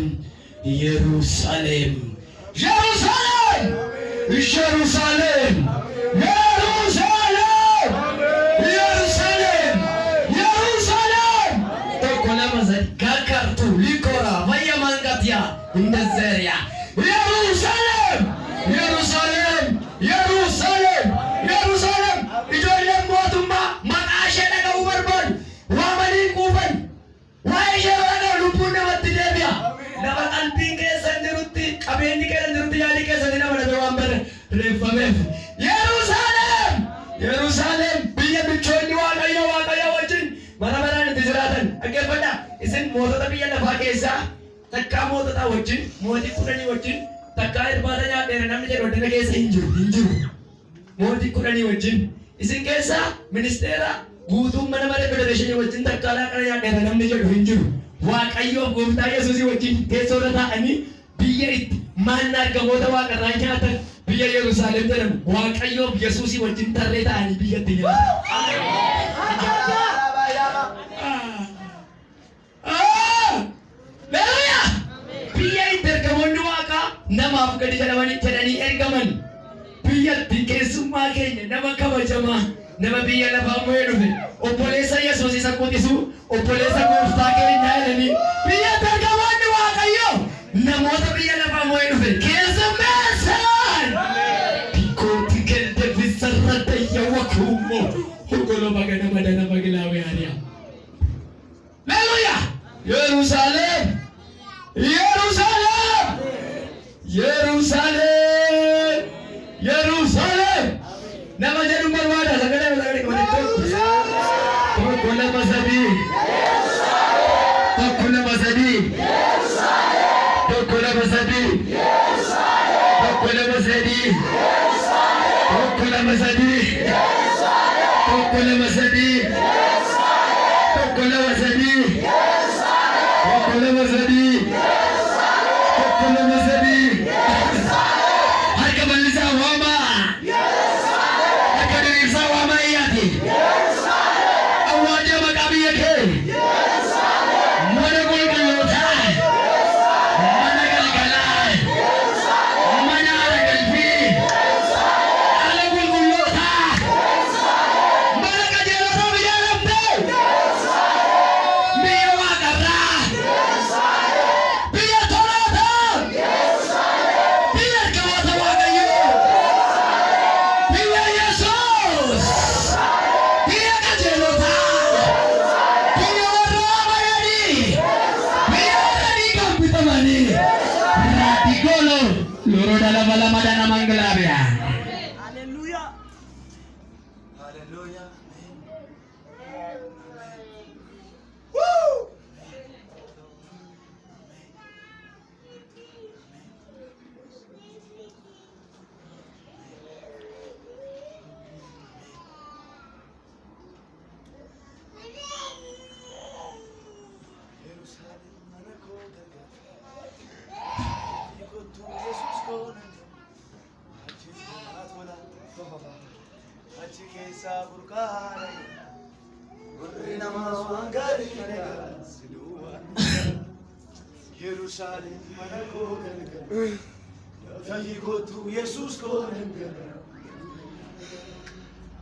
Yerusaalem Yerusaalem Yerusaalem Yerusaalem Yerusaalem Yerusaalem tokko lama sadi gakartu likora vaya mangatia indezeria Yerusaalem Yerusaalem Yerusaalem Yerusaalem ijoolleen mootummaa maqaa ishee dhaga'uu barbaadu waamanii quufan waa'ee ishee dhaga'u lubbuun namatti deebi'a nama qalbiin keessan jirutti qabeenyi keessan jirutti yaadii keessan nama dhabe waan bare reeffameef Yerusaalem Yerusaalem biyya bichoonni waaqayyo wajjin mana manaan itti jiraatan dhaggeeffadhaa isin mootota biyya lafaa keessaa takkaa mootota wajjin mootii 10 wajjin takkaa irbaata nyaadheera namni jedhu addina keessa hin jiru mootii 10 wajjin isin keessaa ministeera guutuun mana maree federeeshinii wajjin takkaa laaqana nyaadheera namni jedhu hin jiru waaqayyoof gooftaa yesuusii wajjin teessoo irra taa'anii biyya itti maanna argamoota waaqarraa nyaatan biyya Yerusaalem jedhamu waaqayyoof yesuusii wajjin tarree ta'anii biyyatti nyaatan. Haleluyaa! Biyya itti ergamoonni waaqaa namaaf gadi jedhanii ergaman biyyatti keessummaa keenya nama kabajamaa nama biyya lafaa mo'ee dhufe obboleessa yesuus isa quxisu obboleessa gooftaa keenyaa jedhanii biyyatti ergamoonni waaqayyo namoota biyya lafaa mo'ee dhufe keessummeessan bikkooti gelde bisarrata yawwakuummoo hogolo bagana madana bagilaawe ariya. Haleluyaa! Yerusaalem Yerusaalem Yerusaalem Yerusaalem nama jedhu barbaada sagalee tokko lama sadii tokko lama sadii tokko lama sadii tokko lama sadii tokko lama sadii tokko lama sadii tokko lama sadii tokko lama sadii tokko lama sadii harka bal'isaa waamaa harka diriirsaa waamaa iyyaati awwaajaa maqaa biyya kee mana qulqullootaa mana galgalaa mana haara galfii ala qulqullootaa mana qajeelotaa biyya lafte biyya waaqarraa Guru dalam malam ada manggelabya. Haleluya. Hallelujah. Yerusalem mana ko galgal, tahi ko tu Jesus ko galgal,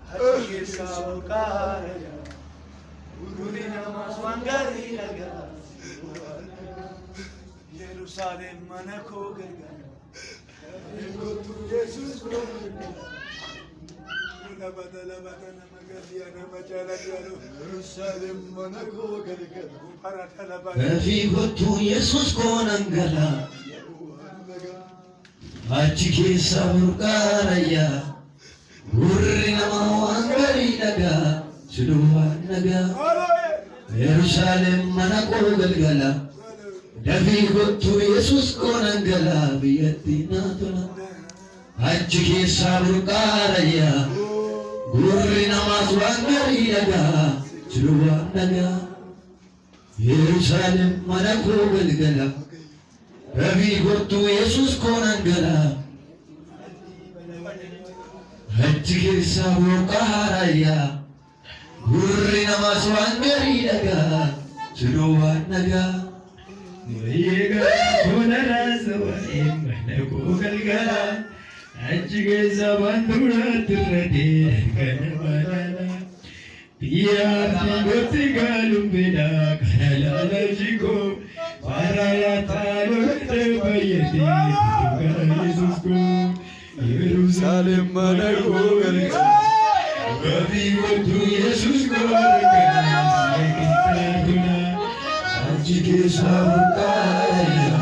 hati ke sabukaraya, guri namas wangari laga, Yerusalem mana ko galgal, tahi ko tu Jesus ko galgal. በፊቱ ኢየሱስ ኮነንገላ አቺ ኬሳ ቡርቃራያ ጉሪ ነማ ዋንገሪ ነጋ ስዱዋ ነጋ ኢየሩሳሌም መነቆ ገልገላ በፊቱ ኢየሱስ ኮነንገላ ብየቲና ቶና አቺ ኬሳ ቡርቃራያ Gurri namas wangari naga, Chirwa naga, Yerusalem manako galgala, Ravi gotu Jesus konangala, Hajjike sabu kaharaya, Gurri namas wangari naga, Chirwa naga, Yega konara sawae manako galgala. Ajge zabandura turate kanabala Piyati goti galumbeda kanala jigo Paraya talo tebayeti Tuga Jesus ko Yerusalem manako galga Gavi gotu Jesus ko Galga Ajge sabukaya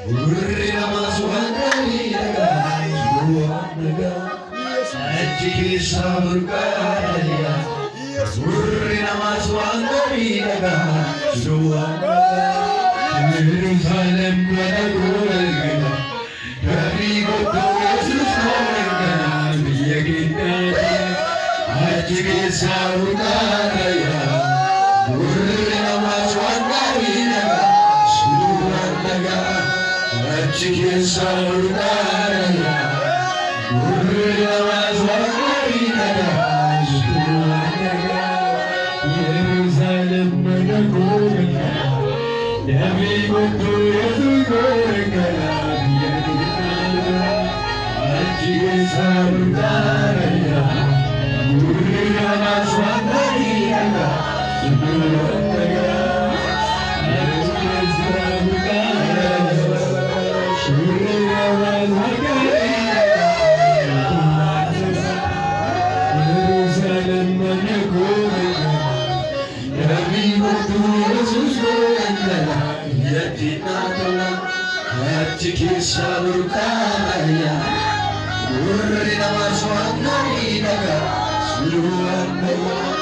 Urri namasuhandari naga Ajiki saburkaya, Gurri namas wangari naga, Suwanaga, Yerusalem manago galgala, Ravi gotu Jesus konangala, Biyagita, Ajiki saburkaya, Gurri namas wangari naga, Suwanaga, Ajiki saburkaya. Yerusalem manako Yavi gotu Jesus konangala Ajige saburkaya Gurri namas wangari naga Suwanaga Ajige saburkaya Gurri namas wangari Ajiki saburkaya, Gurri namas wangari naga, Suwanaga.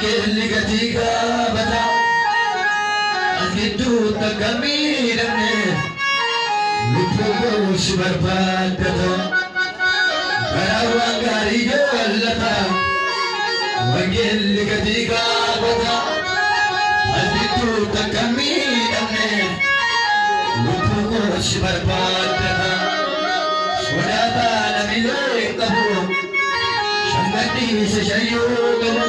wangeelli gatii gaafata as gidduutti akkamii dhabne lubbuu si barbaaddata karaa waan gaarii jaallata wangeelli gatii gaafata as gidduutti akkamii dhabne lubbuu si barbaaddata sodaataa namilee qabu Shangati se shayyogala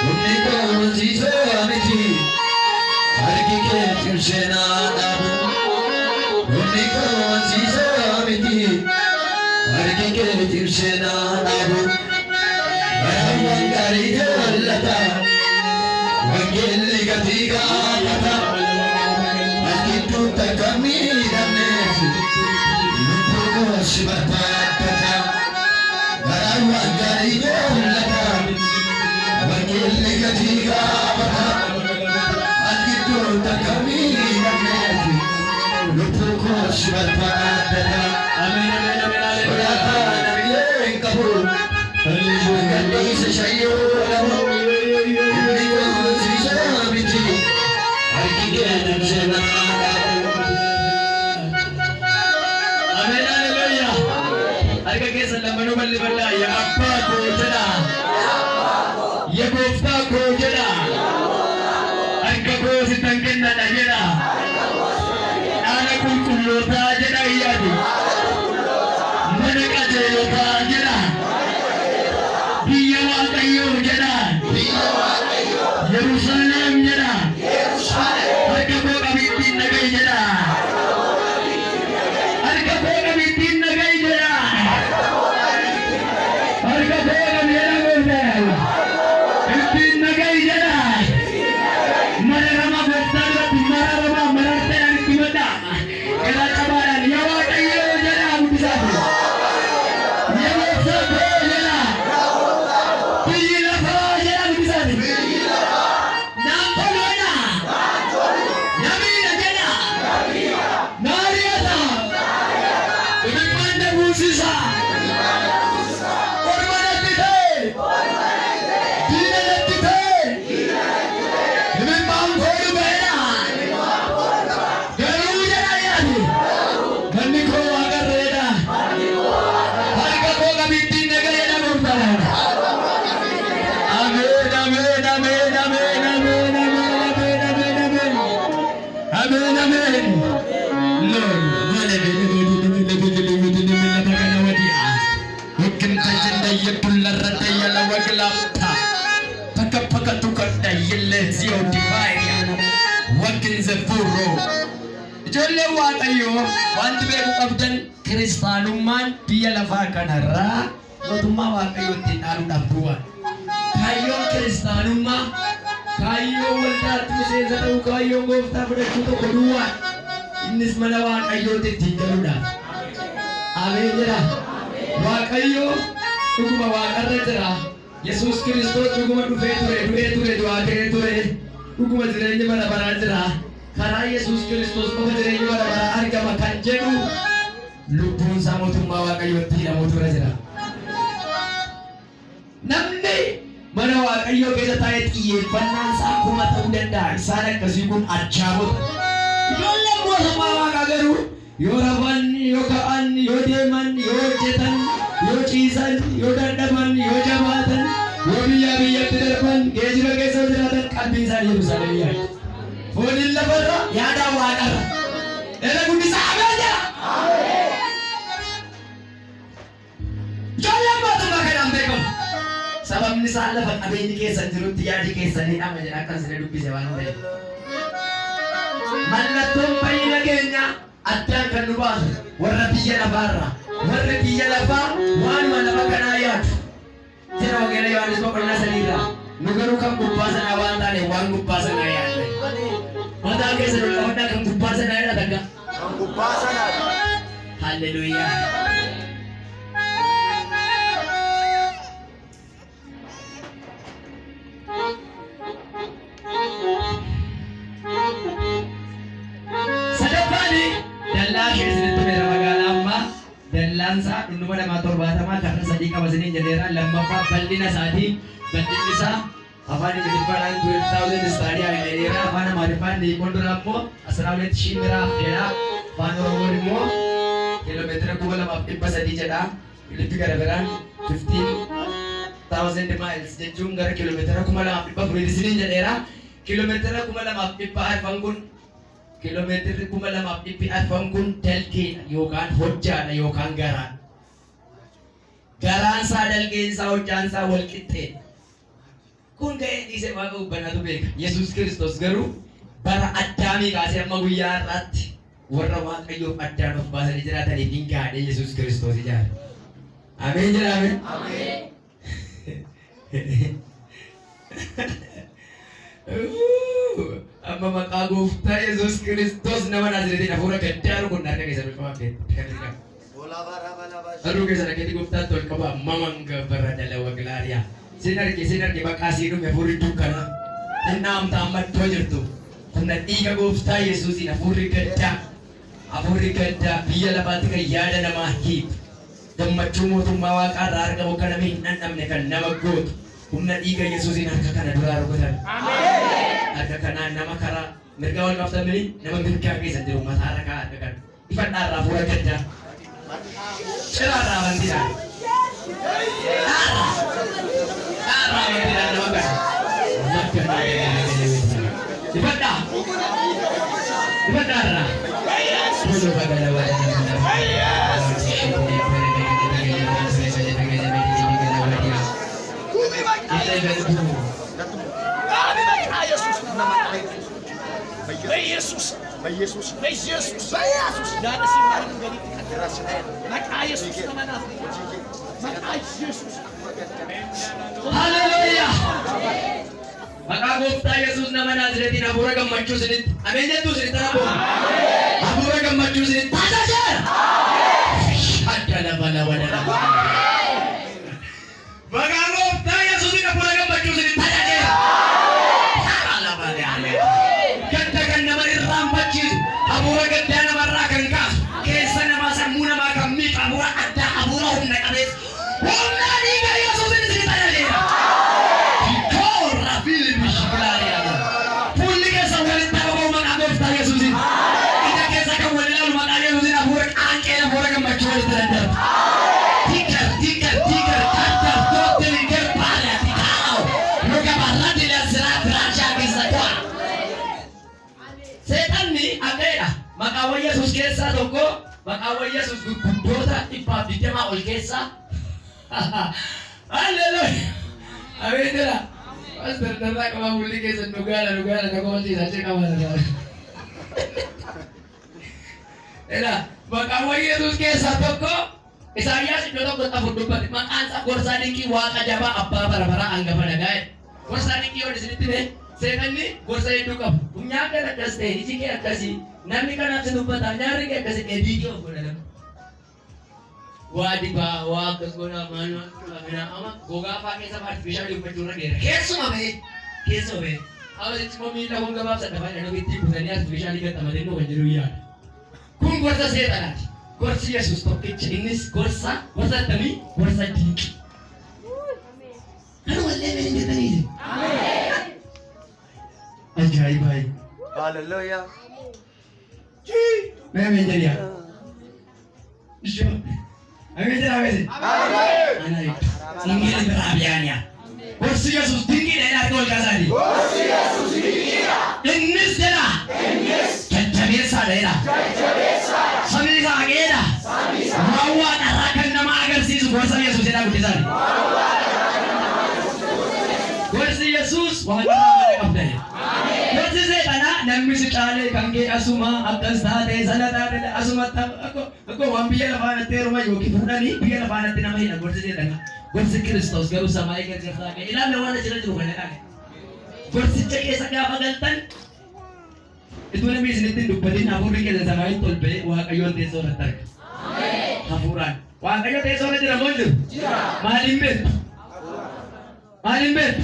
Unni ko ziso amiti Harki ke tirshena nabu Unni ko ziso amiti Harki ke tirshena nabu Barawan gari jallata Wangeli gatiga kata Akitu takami damne Lupu ko shibatata Barawan gari jallata Wangeli gatiga kata Akitu takami damne Lupu ko shibatata Amin amin amin amin Surata nabiye kabul Shangati se shayyogala Unni ko ziso amiti Harki ke tirshena Amin hallelujah. Harka keessa lammanuu balli bal'aa yaa abbaa koo jedha. Yaa gooftaa koo jedha. Harka koo sittan kennadha jedha. Dhaala qulqullootaa jedha iyyaatu. Mana qajeelotaa jedha. Biyya Waaqayyoo jedha. Yerusaalem jedha. Harka koo qabiittiin dhaga'i jedha. Harka koo qabiittiin dhaga'i jedha. Harka koo qabiittiin dhaga'i jedha. Mararama gooftaa duratti mararama mararteedhaan itti madda. Garaa qabaadhaan yaa Waaqayyoo jedha guddisaati. Yaa gooftaa koo jedha. Biyyi lafaa jedha guddisaati. Naan toloodha. Namiidha jedha. Naariyaata. Dhimmaan dabuusisa. Orma natti ta'e. Diina natti ta'e. Dhimmaan koo dhuga'eedha. Garuu jedha yaadu. Manni koo waaqarreedha. Harka koo qabiittiin dhaga'eedha gooftaadhaan. Amen, amen, amen, amen, amen, amen, amen, amen, amen. Amen, amen. Lord, mana mungkin tajenda yetulla radaya la waglapta paka paka tukada yelle zio divaya wakin zefuro ijolle waaqayyo wanti beeku qabdan kiristaanummaan biyya lafaa kanarraa mootummaa waaqayyootti dhaaluudhaaf bu'an kaayyoon kiristaanummaa kaayyoo waldaatti miseensa ta'uu kaayyoon gooftaa fudhachuu tokko duwwaan innis mana waaqayyootti ittiin galuudhaaf ameen jedha waaqayyo dhuguma waaqarra jira yesuus kiristoos dhuguma dhufee ture du'ee ture du'aa ka'ee ture dhuguma jireenya bara baraa jira karaa yesuus kiristoos qofa jireenya bara baraa argama kan jedhu lubbuun isaa mootummaa waaqayyootti hidhamuutu irra jira namni mana waaqayyoo keessa taa'ee xiyyeeffannaan isaa akkuma ta'uu danda'a isaan akkasii kun achaabota ijoolleen mootummaa waaqaa garuu yoo rafan yoo ka'an yoo deeman yoo hojjetan yoo ciisan yoo dadhaban yoo jabaatan yoo biyyaa biyyatti darban geejiba keessa jiraatan qalbiin isaanii Yerusaalem yaadu fooniin lafarra yaadaan waaqarra dhala guddisaa ameen jedha ijoolleen mootummaa kanaan beekamu sababni isaan lafa qabeenyi keessan jirutti yaadi keessanii dhama jedha akkan siree dubbise waan ta'eef mallattoon fayyina keenya addaan kan nu baasu warra biyya lafaarra warri biyya lafaa waanuma lafa kanaa yaadu jira wangeela Yohaannis boqonnaa sadiirraa nu garuu kan gubbaa sanaa waan taane waan gubbaa sanaa yaadne mataa keessa nu qabadhaa kan gubbaa sanaa jedha tagga Kan gubbaa sanaadha. halleluuyaa sadaffaani dallaa keessatti mera magaalaa ammaa dallaansaa dhundhuma namaa 70 karra 3 qaba isiniin jedheera lammaffaa bal'ina isaatii bal'inni isaa Afaan Ingiliffaan 12,000 istaadiyaa jedheera. Afaan Amaariffaan deemuun dura immoo 12,000 miraaf jedha. Afaan Oromoon immoo kiiloomeetira 2,300 jedha. Ingiliffi gara biraan 15,000 miles jechuun gara kiiloomeetira 2,400 isiniin jedheera. Kiiloomeetira 2,400 kun kiiloomeetirri 2,400 kun dalgeedha yookaan hojjaadha yookaan garaadha. Garaan isaa dalgeen isaa hojjaan isaa wal qixxeedha. Kun ga'ee dhiisee waaqa ubbanatu beeka. Yesuus Kiristoos garuu bara Addaamii kaasee amma guyyaa har'aatti warra Waaqayyoof addaan of baasanii jiraataniif hin gaadhe Yesuus Kiristoos ijaare. Ameen jedhame. Ameen. Amma maqaa gooftaa Yesuus Kiristoos nama Naazreetiin hafuura gaddaa rukun harka keessa bilchamaa beekama. Haruu keessa dhageetti gooftaatti ol qaba maman gabbara dalawa gilaariyaa. Sin arge bakka asii dhume hafuurri dukkana. Innaa amtaa ammattoo jirtu. Humna dhiiga gooftaa Yesuusiin hafuurri gaddaa biyya lafaatti kan yaada namaa hiiku. Gammachuu mootummaa waaqaa irraa argamu kan namni hin dhandhamne kan nama gootu. Humna dhiiga Yesuusiin harka kana duraa rukutan. Harka kanaan nama karaa mirgaa wal qabtamanii nama mirgaa keessa jiru mataa harkaa harka kana. Ifadhaa irraa hafuura gaddaa. Ciraa irraa amantiidhaan. Hallelujah. Maqaa gooftaa Yesuus nama Naazreetiin hafuura gammachuu isinitti. Ameen jettuu isinitti hafuura. Hafuura gammachuu isinitti taasiseera. Adda lama. Maqaa gooftaa Yesuusiin hafuura gammachuu isinitti taasiseera. Gadda kan nama irraanfachiisu, hafuura gaddaa namarraa kan kaasu, keessa namaa sammuu namaa kan miidhu, hafuura addaa, hafuura humna qabeessa. Humna dhiiga Yesuusiin isinitti taasiseera. Fuulli keessa walitti qabamuu maqaa gooftaa Yesuusiin. Ija keessa kan wal ilaalu maqaa Yesuusiin hafuura qaanqee hafuura gammachuu walitti daddarba. Tikar tattar toottili gerbaala tikaawo luka barratti lasiraa firaashaa keessa to'a. Seexanni akkeedha. Maqaawwan Yesuus keessaa tokko maqaawwan Yesuus gurguddoota 120 ol keessaa. Halleluuyaa. Ameen jedha. Pastor darraa qabaa mulli keessa dhugaala na koolchiisa achii qabaa. Maqaawwan Yesuus keessaa tokko Isaayyaas iddoo tokkotti afur dubbate maqaan isaa gorsaa dinqii waaqa jabaa abbaa barabaraa hangafa nagaa'e. Gorsaa dinqii yoo isinitti mee seexanni gorsa hedduu qabu. Nyaanni akkas ta'e iji kee akkasii namni kanaaf si dubbata nyaarri kee akkasii ediitii of godhadama. Waa dibaa waa akkas godhaa maanuma ama gogaa fa'aa keessa artifishaal uffachuu irra geera. Keessuma ba'e. Awwasitti immoo miila kun gabaabsa dafaa jedhanii ittiin butanii artifishaalii gaxamatee nu kan jiru yaada. Kun gorsa seexanaati. Gorsi Yesuus tokkicha innis gorsa akkamii? Gorsa dinqii. Kan wallee mee hin jetaniiti? Ajaa'ibai. Hallelujah. Mee hin jedhiyaa? Ishoo. Ameen jedhaa beese? Ameen. Ingili biraa biyaaniyaa. Gorsi Yesuus dinqiidha jedhaa arga ol kaasaati. Gorsi Yesuus dinqiidha. Innis jedha. Jajjabeessaadha jedha. Samii isaa hageedha. Rawwaa dharraa kan nama agarsiisu gorsa Yesuus jedhaa guddisaani. Gorsi Yesuus waan nama qabdani. Gorsi seexanaa namni si caalee kan kee asuma akkas taatee sana taatee asumatti akkoo waan biyya lafaa natti heeruma yookiin fuudhanii biyya lafaa natti nama hidha gorsi seexanaa. Gorsi Kiristoos garuu samaayii gargaarsaa kee ilaalla waan jira jiru kana dhaale. Gorsicha keessa gaafa galtan iddoo namni isinitti hin dubbatin hafuurri keessa samaayiin ol ba'ee Waaqayyoon teessoo irratti arga. Hafuuraan. Waaqayyo teessoo irra jira moo jiru? Maaliin beektu?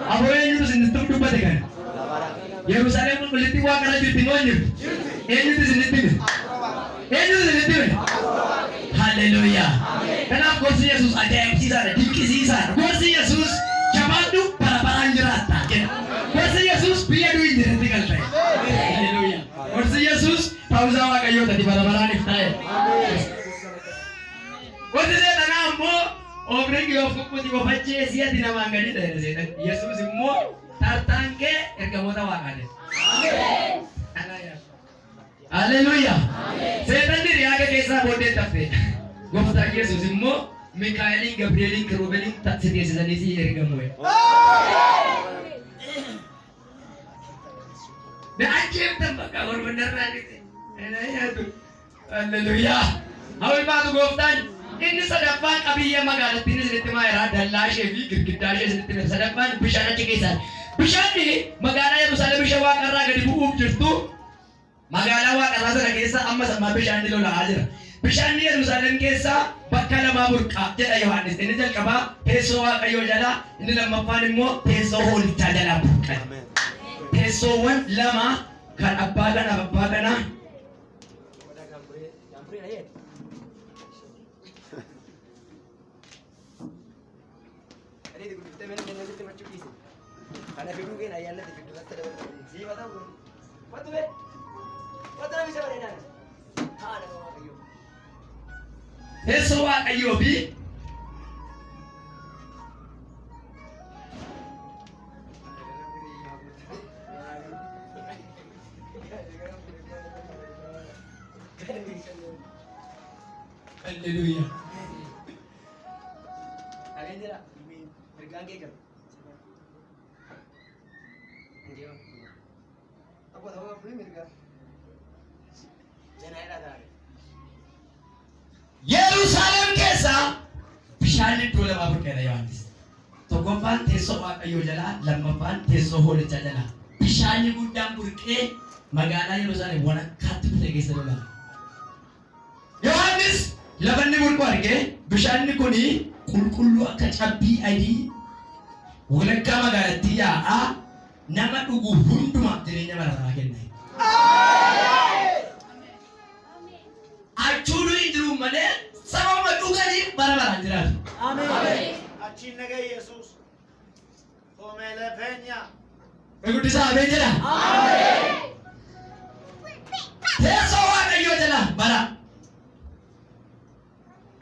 Hafuura eenyutu isinitti dubbate kana? Yerusaalem qulqullittii Waaqarra jirti moo jiru? Eenyutu isinitti hime? Hallelujah. Kanaaf gorsi Yesuus ajaa'ibsiisaadha, dinqisiisaadha. Gorsi Yesuus jabaadhu bara baraan jiraata. gadi barabaraan iftaa'e. Wanti seetanaa ammoo oomriin yoo fukkuti bofachee si'ati namaan gadi ta'e seetan. Yesuus immoo tartaan kee ergamoota waaqaati. Haleluuyaa. Seetanni riyaaga keessaa booddee tafte. Gooftaan Yesuus immoo Mikaa'eliin, Gabri'eeliin, Kirubeeliin si teessisanii si ergamu. Na ajeeftan bakka ormandarraa dhite. Haleluuyaa. Hawwi baatu gooftaan inni sadaffaan qabiyyee magaalattiin isinitti maayiraa dallaa ishee fi girgiddaa ishee isinitti hima. Sadaffaan bishaan achi keessaan. Bishaanni magaalaa Yerusaalem ishee waaqarraa gadi bu'uuf jirtu. Magaalaa waaqarraa sana keessa amma sammaa bishaanni lola'aa jira. Bishaanni Yerusaalem keessa bakka lamaa burqaa jedha Yohaannis. Inni jalqabaa teessoo Waaqayyoo jalaa, inni lammaffaan immoo teessoo hoolichaa jalaa burqaa. Teessoowwan lama kan abbaa kanaaf abbaa kanaa. Teessoo Waaqayyoo fi Haleluuyaa. Agendera, bergangge kan. Ndio. Apa tahu apa ini mereka? Jangan ada. Yerusaalem keessa bishaanni iddoo lamaa burqeedha Yohaannis. Tokkoffaan teessoo Waaqayyoo jalaa, lammaffaan teessoo hoolichaa jalaa. Bishaanni guddaan burqee magaalaa Yerusaalem walakkaatti fite keessa lola. Yohaannis lafanni burqu argee bishaanni kuni qulqulluu akka cabbii adii walakkaa magaalattii yaa'aa nama dhugu hundumaaf jireenya bara baraa kenna. Achuudhu hin jiru malee sababa dhuganiif bara baraan jiraatu. Achiin nagaa Yesuus. Homeela feenya. Guddisaa ameen jedha. Teessoo Waaqayyoo jala bara.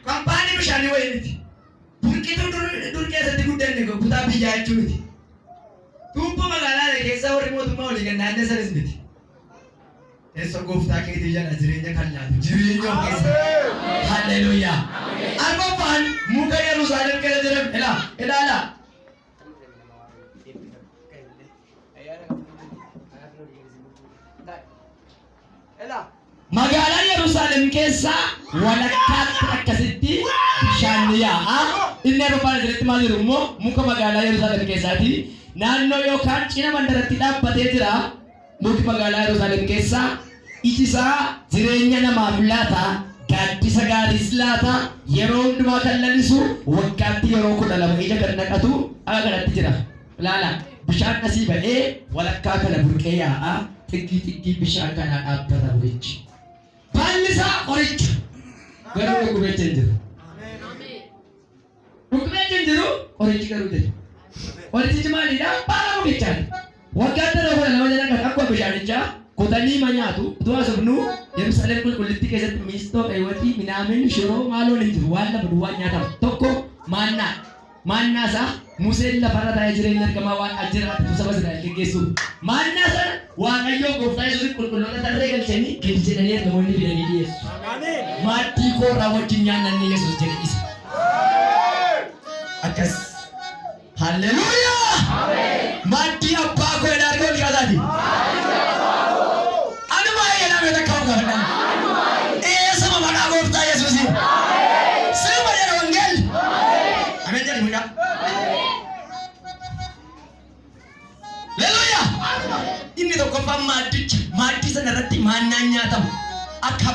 Kampaanii bishaanii wayii miti. Burqituu dur keessatti guddanne kutaa biyyaa jechuu miti. Tuubboo magaalaa keessa warri mootummaa walii gannaannee sanis miti. Teessoo gooftaa keetii jala jireenya kan laatu jireenya keessa. Haleluuyaa. Arfaffaan muka Yerusaalem keessa jiran ilaala. Magaalaa Yerusaalem keessa walakkaatti akkasitti bishaan yaa'a. Inni arfaffaan asirratti maal jiru immoo muka magaalaa Yerusaalem keessaati. Naannoo yookaan cina bandaratti dhaabbatee jira. Muki magaalaa Yerusaalem keessa iji isaa jireenya namaaf laata, gaaddisa gaariis laata, yeroo hundumaa kan lalisu waggaatti yeroo 12 ija kan naqatu akka kanatti jira. Ilaala bishaan asii ba'ee walakkaa kana burqee yaa'a. Xiqqii bishaan kanaa dhaabbata burichi. Baalli isaa qoricha. Garuu dhukkubeecha hin jiru. Dhukkubeecha hin jiru qorichi garuu jira. Qorichichi maalidhaa? Baala mukichaati. Waggaa dara 12 jala kan akka bishaanichaa kutanii ma nyaatu utuu asubnuu Yerusaalem qulqullittii keessatti miistoo qeewwatii minaamin shiroo maaloon hin jiru waan lama duwwaa nyaatamu tokko maannaa isaa Museen lafarra taa'ee jireenya ergamaa waan ajjiraatu saba Israa'el geggeessu maannaa sana Waaqayyoo gooftaa Yesuus qulqulloota tarree galchanii gadi jedhanii ergamoonni fidanii dhiyeessu. Maaddii koorraa wajjin nyaannanni Yesuus jedhe isa. Akkas. Haleluuyaa. Maaddii abbaa koo jedhaa argaa ol kaasaati. Inni tokkoffaan maaddii sana irratti maannaan nyaatamu akka